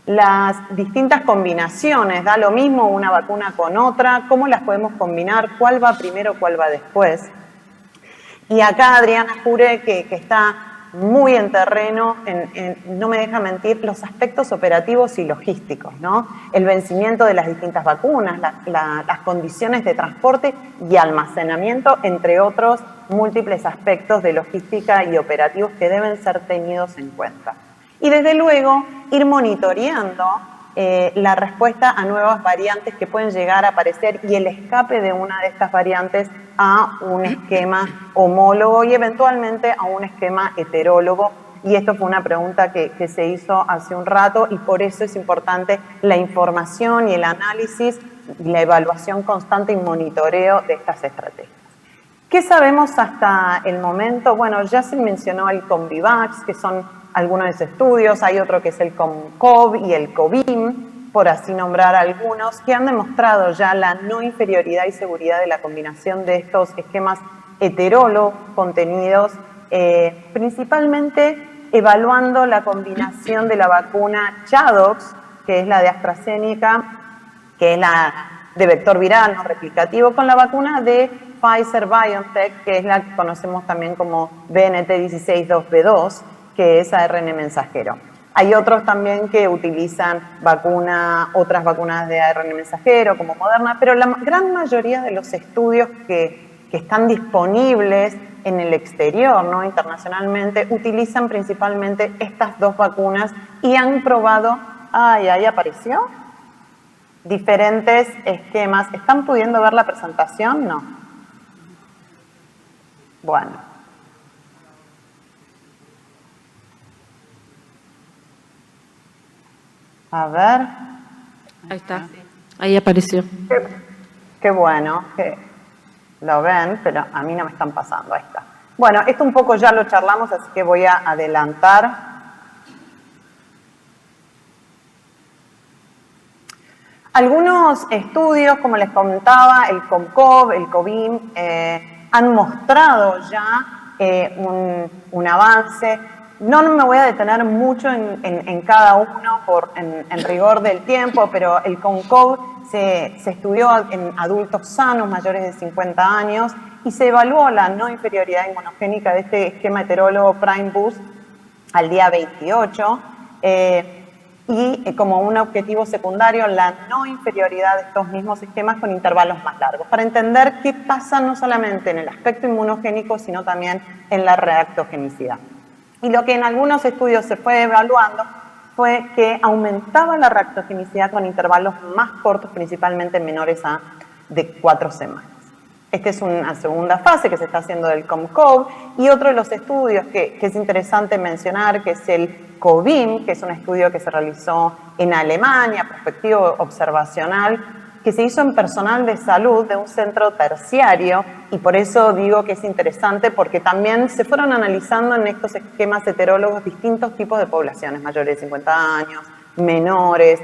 las distintas combinaciones, da lo mismo una vacuna con otra, cómo las podemos combinar, cuál va primero, cuál va después. Y acá Adriana Jure, que está muy en terreno, no me deja mentir, los aspectos operativos y logísticos, ¿no? El vencimiento de las distintas vacunas, las condiciones de transporte y almacenamiento, entre otros múltiples aspectos de logística y operativos que deben ser tenidos en cuenta. Y desde luego, ir monitoreando la respuesta a nuevas variantes que pueden llegar a aparecer y el escape de una de estas variantes a un esquema homólogo y eventualmente a un esquema heterólogo. Y esto fue una pregunta que se hizo hace un rato y por eso es importante la información y el análisis y la evaluación constante y monitoreo de estas estrategias. ¿Qué sabemos hasta el momento? Bueno, ya se mencionó el Convivax, que son algunos de esos estudios, hay otro que es el COMCOV y el COVIM, por así nombrar algunos, que han demostrado ya la no inferioridad y seguridad de la combinación de estos esquemas heterólogos contenidos, principalmente evaluando la combinación de la vacuna ChAdOx, que es la de AstraZeneca, que es la de vector viral no replicativo, con la vacuna de Pfizer-BioNTech, que es la que conocemos también como BNT162b2, que es ARN mensajero. Hay otros también que utilizan otras vacunas de ARN mensajero, como Moderna, pero la gran mayoría de los estudios que están disponibles en el exterior, ¿no?, internacionalmente, utilizan principalmente estas dos vacunas y han probado, ahí apareció, diferentes esquemas. ¿Están pudiendo ver la presentación? No. Bueno. A ver. Ahí está. Ahí apareció. Qué bueno que lo ven, pero a mí no me están pasando. Ahí está. Bueno, esto un poco ya lo charlamos, así que voy a adelantar. Algunos estudios, como les comentaba, el COMCOV, el COVIM, han mostrado ya un avance. No me voy a detener mucho en cada uno en rigor del tiempo, pero el COMCOV se estudió en adultos sanos mayores de 50 años y se evaluó la no inferioridad inmunogénica de este esquema heterólogo Prime Boost al día 28 y como un objetivo secundario la no inferioridad de estos mismos esquemas con intervalos más largos, para entender qué pasa no solamente en el aspecto inmunogénico, sino también en la reactogenicidad. Y lo que en algunos estudios se fue evaluando fue que aumentaba la reactogenicidad con intervalos más cortos, principalmente menores de 4 semanas. Esta es una segunda fase que se está haciendo del COMCOV y otro de los estudios que es interesante mencionar, que es el COVIM, que es un estudio que se realizó en Alemania, prospectivo observacional, que se hizo en personal de salud de un centro terciario, y por eso digo que es interesante porque también se fueron analizando en estos esquemas heterólogos distintos tipos de poblaciones, mayores de 50 años, menores,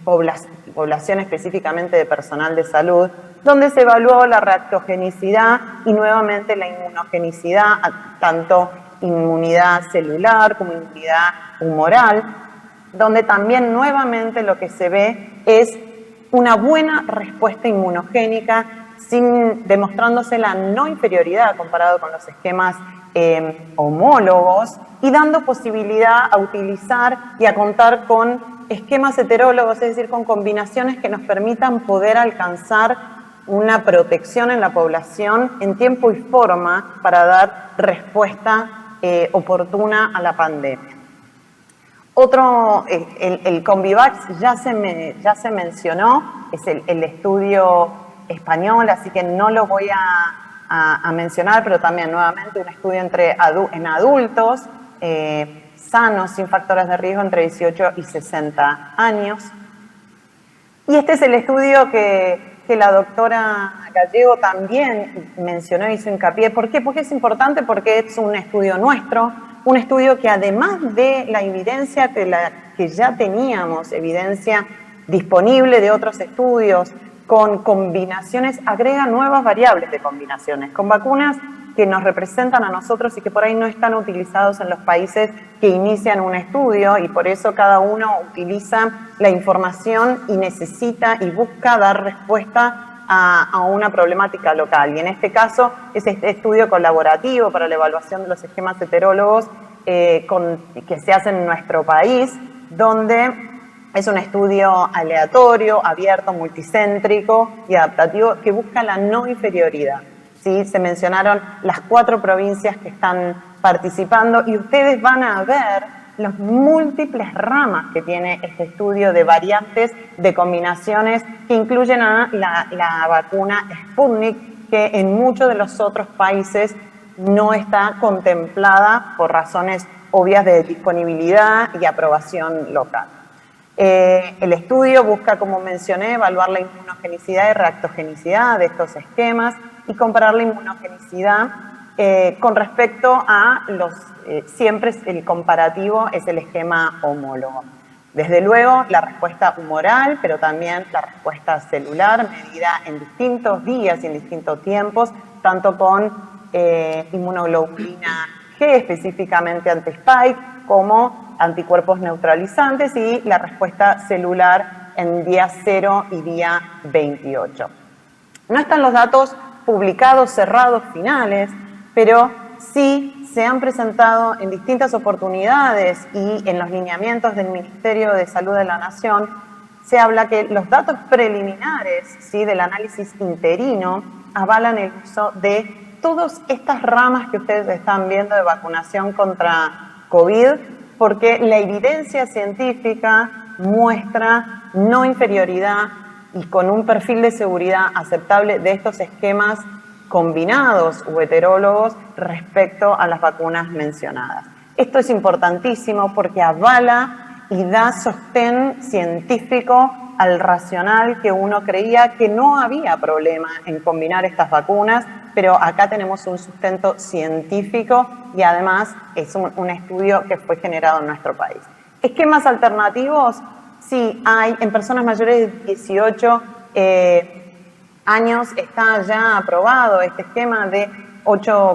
población específicamente de personal de salud, donde se evaluó la reactogenicidad y nuevamente la inmunogenicidad, tanto inmunidad celular como inmunidad humoral, donde también nuevamente lo que se ve es una buena respuesta inmunogénica, demostrándose la no inferioridad comparado con los esquemas homólogos y dando posibilidad a utilizar y a contar con esquemas heterólogos, es decir, con combinaciones que nos permitan poder alcanzar una protección en la población en tiempo y forma para dar respuesta oportuna a la pandemia. Otro, el Convivax ya se mencionó, es el estudio español, así que no lo voy a mencionar, pero también nuevamente un estudio en adultos sanos, sin factores de riesgo, entre 18 y 60 años. Y este es el estudio que la doctora Gallego también mencionó y hizo hincapié. ¿Por qué? Porque es importante, porque es un estudio nuestro, un estudio que además de la evidencia que ya teníamos, evidencia disponible de otros estudios, con combinaciones, agrega nuevas variables de combinaciones, con vacunas que nos representan a nosotros y que por ahí no están utilizados en los países que inician un estudio, y por eso cada uno utiliza la información y necesita y busca dar respuesta a una problemática local. Y en este caso es este estudio colaborativo para la evaluación de los esquemas heterólogos que se hace en nuestro país, donde es un estudio aleatorio, abierto, multicéntrico y adaptativo que busca la no inferioridad. ¿Sí? Se mencionaron las 4 provincias que están participando y ustedes van a ver las múltiples ramas que tiene este estudio de variantes, de combinaciones que incluyen a la vacuna Sputnik, que en muchos de los otros países no está contemplada por razones obvias de disponibilidad y aprobación local. El estudio busca, como mencioné, evaluar la inmunogenicidad y reactogenicidad de estos esquemas y comparar la inmunogenicidad con respecto a siempre el comparativo es el esquema homólogo. Desde luego, la respuesta humoral, pero también la respuesta celular, medida en distintos días y en distintos tiempos, tanto con inmunoglobulina G, específicamente anti-spike, como anticuerpos neutralizantes, y la respuesta celular en día 0 y día 28. No están los datos publicados, cerrados, finales, pero sí se han presentado en distintas oportunidades y en los lineamientos del Ministerio de Salud de la Nación. Se habla que los datos preliminares, ¿sí?, del análisis interino avalan el uso de todas estas ramas que ustedes están viendo de vacunación contra COVID, porque la evidencia científica muestra no inferioridad y con un perfil de seguridad aceptable de estos esquemas combinados u heterólogos respecto a las vacunas mencionadas. Esto es importantísimo porque avala y da sostén científico al racional que uno creía que no había problema en combinar estas vacunas, pero acá tenemos un sustento científico y además es un estudio que fue generado en nuestro país. ¿Esquemas alternativos? Sí, hay. En personas mayores de 18 años está ya aprobado este esquema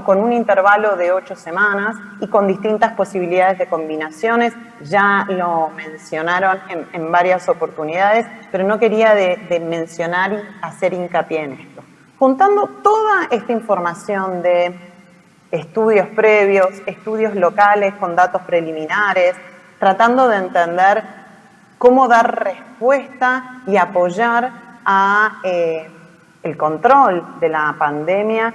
con un intervalo de 8 semanas y con distintas posibilidades de combinaciones. Ya lo mencionaron en varias oportunidades, pero no quería de mencionar y hacer hincapié en esto. Juntando toda esta información de estudios previos, estudios locales con datos preliminares, tratando de entender cómo dar respuesta y apoyar a el control de la pandemia,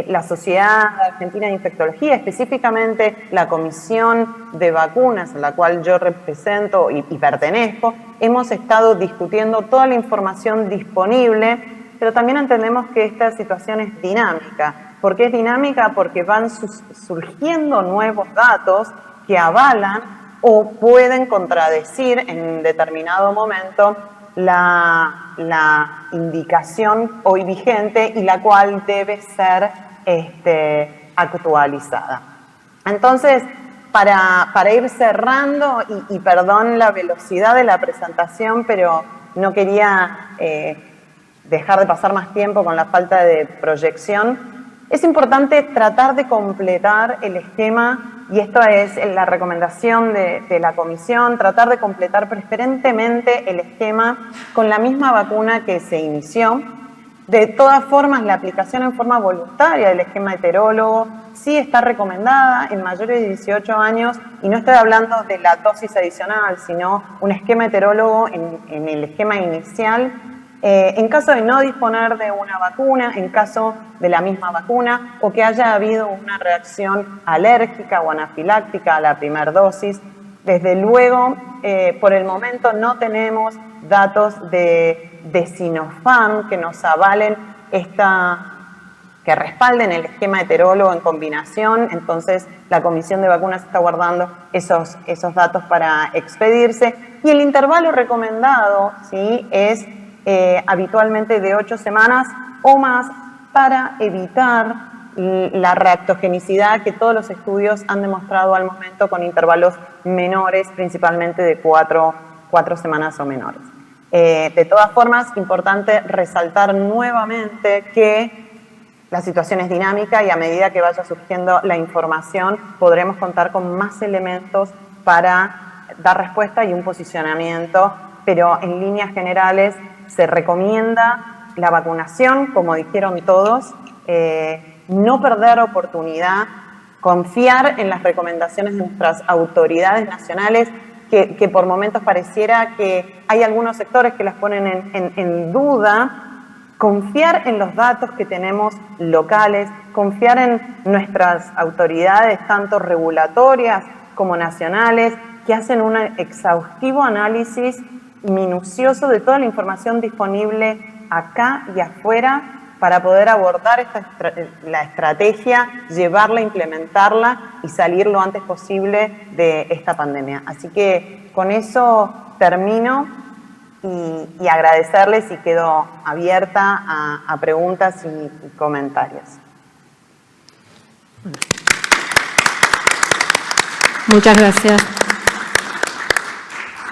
la Sociedad Argentina de Infectología, específicamente la Comisión de Vacunas, a la cual yo represento y pertenezco, hemos estado discutiendo toda la información disponible, pero también entendemos que esta situación es dinámica. ¿Por qué es dinámica? Porque van surgiendo nuevos datos que avalan o pueden contradecir en determinado momento la indicación hoy vigente y la cual debe ser actualizada. Entonces, para ir cerrando, y perdón la velocidad de la presentación, pero no quería dejar de pasar más tiempo con la falta de proyección, es importante tratar de completar el esquema, y esto es la recomendación de la comisión, tratar de completar preferentemente el esquema con la misma vacuna que se inició. De todas formas, la aplicación en forma voluntaria del esquema heterólogo sí está recomendada en mayores de 18 años, y no estoy hablando de la dosis adicional, sino un esquema heterólogo en el esquema inicial En caso de no disponer de una vacuna, en caso de la misma vacuna, o que haya habido una reacción alérgica o anafiláctica a la primera dosis, desde luego, por el momento no tenemos datos de Sinopharm que nos avalen que respalden el esquema heterólogo en combinación. Entonces, la Comisión de Vacunas está guardando esos datos para expedirse. Y el intervalo recomendado, ¿sí?, es habitualmente de 8 semanas o más para evitar la reactogenicidad que todos los estudios han demostrado al momento con intervalos menores, principalmente de 4 semanas o menores. De todas formas, importante resaltar nuevamente que la situación es dinámica y a medida que vaya surgiendo la información podremos contar con más elementos para dar respuesta y un posicionamiento, pero en líneas generales se recomienda la vacunación, como dijeron todos, no perder oportunidad, confiar en las recomendaciones de nuestras autoridades nacionales, que por momentos pareciera que hay algunos sectores que las ponen en duda, confiar en los datos que tenemos locales, confiar en nuestras autoridades, tanto regulatorias como nacionales, que hacen un exhaustivo análisis minucioso de toda la información disponible acá y afuera para poder abordar la estrategia, llevarla, implementarla y salir lo antes posible de esta pandemia. Así que con eso termino y agradecerles y quedo abierta a preguntas y comentarios. Muchas gracias.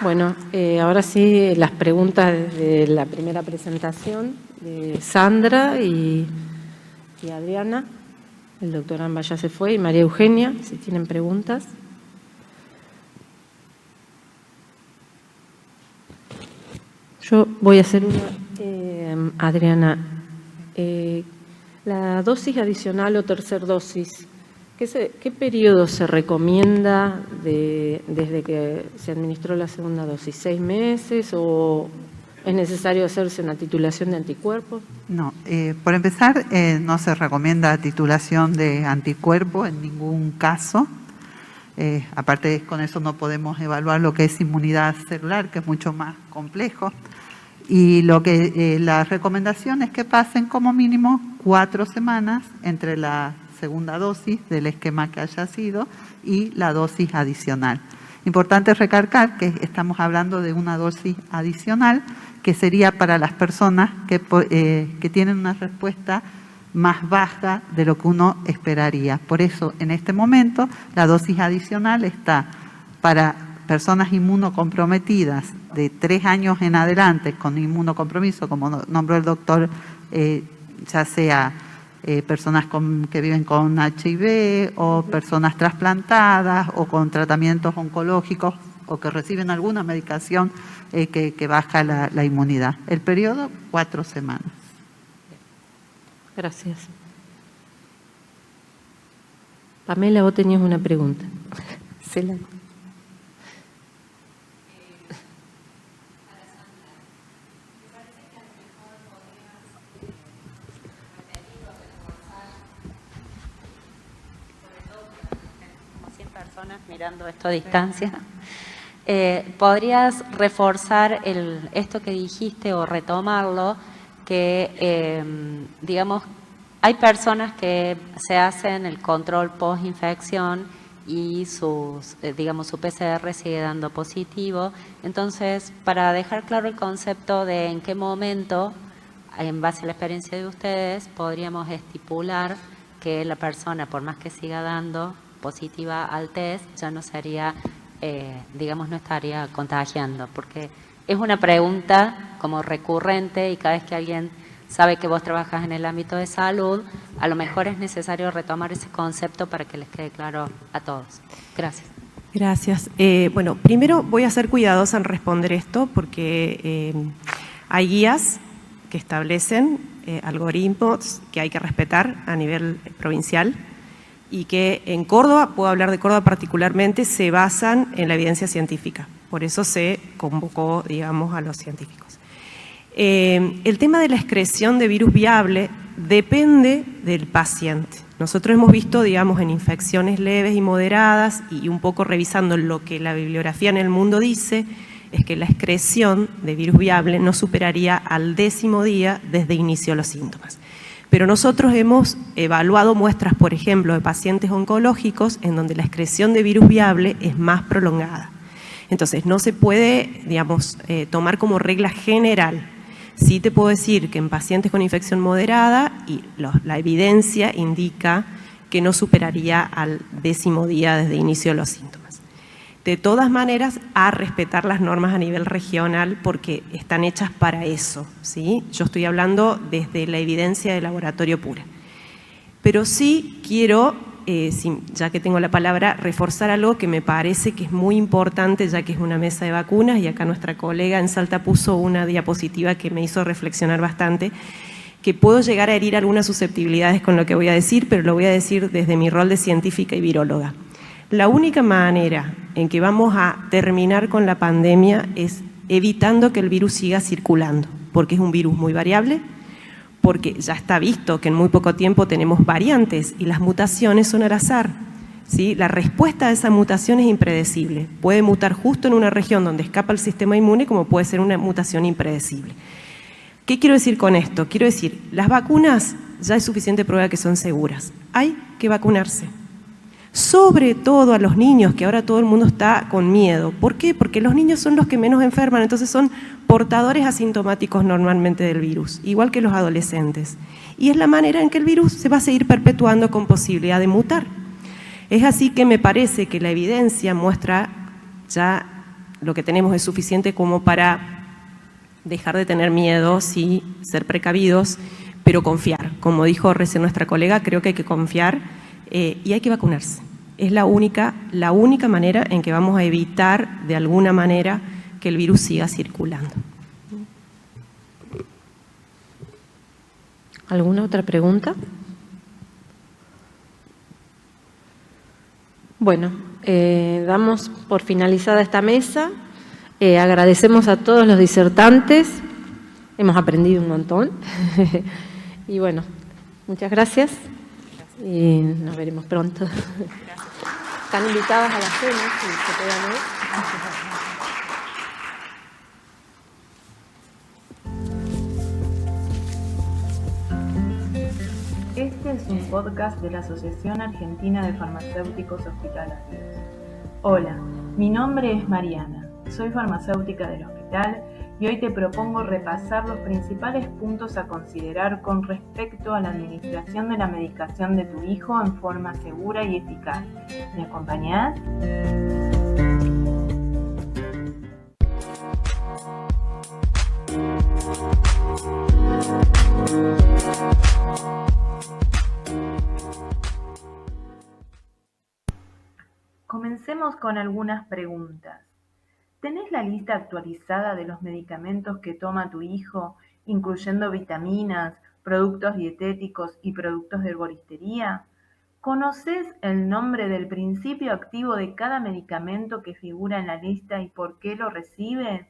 Bueno, ahora sí las preguntas de la primera presentación de Sandra y Adriana. El doctor Amba ya se fue y María Eugenia, si tienen preguntas. Yo voy a hacer una, Adriana. La dosis adicional o tercer dosis, ¿qué periodo se recomienda desde que se administró la segunda dosis? ¿6 meses o es necesario hacerse una titulación de anticuerpos? No, por empezar, no se recomienda titulación de anticuerpos en ningún caso. Aparte, con eso no podemos evaluar lo que es inmunidad celular, que es mucho más complejo. Y la recomendación es que pasen como mínimo 4 semanas entre la segunda dosis del esquema que haya sido y la dosis adicional. Importante recalcar que estamos hablando de una dosis adicional que sería para las personas que tienen una respuesta más baja de lo que uno esperaría. Por eso, en este momento, la dosis adicional está para personas inmunocomprometidas de 3 años en adelante con inmunocompromiso, como nombró el doctor, ya sea personas que viven con HIV o personas trasplantadas o con tratamientos oncológicos o que reciben alguna medicación que baja la inmunidad. El periodo, 4 semanas. Gracias. Pamela, vos tenías una pregunta. Mirando esto a distancia, ¿podrías reforzar esto que dijiste o retomarlo? Que, digamos, hay personas que se hacen el control post-infección y digamos, su PCR sigue dando positivo. Entonces, para dejar claro el concepto de en qué momento, en base a la experiencia de ustedes, podríamos estipular que la persona, por más que siga dando positiva al test, ya no sería, digamos, no estaría contagiando, porque es una pregunta como recurrente y cada vez que alguien sabe que vos trabajas en el ámbito de salud, a lo mejor es necesario retomar ese concepto para que les quede claro a todos. Gracias. Gracias. Bueno, primero voy a ser cuidadosa en responder esto porque hay guías que establecen algoritmos que hay que respetar a nivel provincial y que en Córdoba, puedo hablar de Córdoba particularmente, se basan en la evidencia científica. Por eso se convocó, digamos, a los científicos. El tema de la excreción de virus viable depende del paciente. Nosotros hemos visto, digamos, en infecciones leves y moderadas, y un poco revisando lo que la bibliografía en el mundo dice, es que la excreción de virus viable no superaría al 10º día desde inicio de los síntomas. Pero nosotros hemos evaluado muestras, por ejemplo, de pacientes oncológicos en donde la excreción de virus viable es más prolongada. Entonces, no se puede, digamos, tomar como regla general. Sí te puedo decir que en pacientes con infección moderada y la evidencia indica que no superaría al 10º día desde inicio de los síntomas. De todas maneras, a respetar las normas a nivel regional porque están hechas para eso, ¿sí? Yo estoy hablando desde la evidencia de laboratorio pura. Pero sí quiero, ya que tengo la palabra, reforzar algo que me parece que es muy importante, ya que es una mesa de vacunas, y acá nuestra colega en Salta puso una diapositiva que me hizo reflexionar bastante, que puedo llegar a herir algunas susceptibilidades con lo que voy a decir, pero lo voy a decir desde mi rol de científica y viróloga. La única manera en que vamos a terminar con la pandemia es evitando que el virus siga circulando, porque es un virus muy variable, porque ya está visto que en muy poco tiempo tenemos variantes y las mutaciones son al azar, ¿sí? La respuesta a esa mutación es impredecible. Puede mutar justo en una región donde escapa el sistema inmune, como puede ser una mutación impredecible. ¿Qué quiero decir con esto? Quiero decir, las vacunas ya es suficiente prueba que son seguras. Hay que vacunarse. Sobre todo a los niños, que ahora todo el mundo está con miedo. ¿Por qué? Porque los niños son los que menos enferman, entonces son portadores asintomáticos normalmente del virus, igual que los adolescentes. Y es la manera en que el virus se va a seguir perpetuando con posibilidad de mutar. Es así que me parece que la evidencia muestra ya lo que tenemos es suficiente como para dejar de tener miedo, sí, ser precavidos, pero confiar. Como dijo recién nuestra colega, creo que hay que confiar y hay que vacunarse. Es la única manera en que vamos a evitar de alguna manera que el virus siga circulando. ¿Alguna otra pregunta? Bueno, damos por finalizada esta mesa. Agradecemos a todos los disertantes. Hemos aprendido un montón. Y bueno, muchas gracias. Y nos veremos pronto. Están invitadas a la cena, si se puedan ver. Este es un podcast de la Asociación Argentina de Farmacéuticos Hospitalarios. Hola, mi nombre es Mariana, soy farmacéutica del hospital y hoy te propongo repasar los principales puntos a considerar con respecto a la administración de la medicación de tu hijo en forma segura y eficaz. ¿Me acompañás? Comencemos con algunas preguntas. ¿Tenés la lista actualizada de los medicamentos que toma tu hijo, incluyendo vitaminas, productos dietéticos y productos de herboristería? ¿Conoces el nombre del principio activo de cada medicamento que figura en la lista y por qué lo recibe?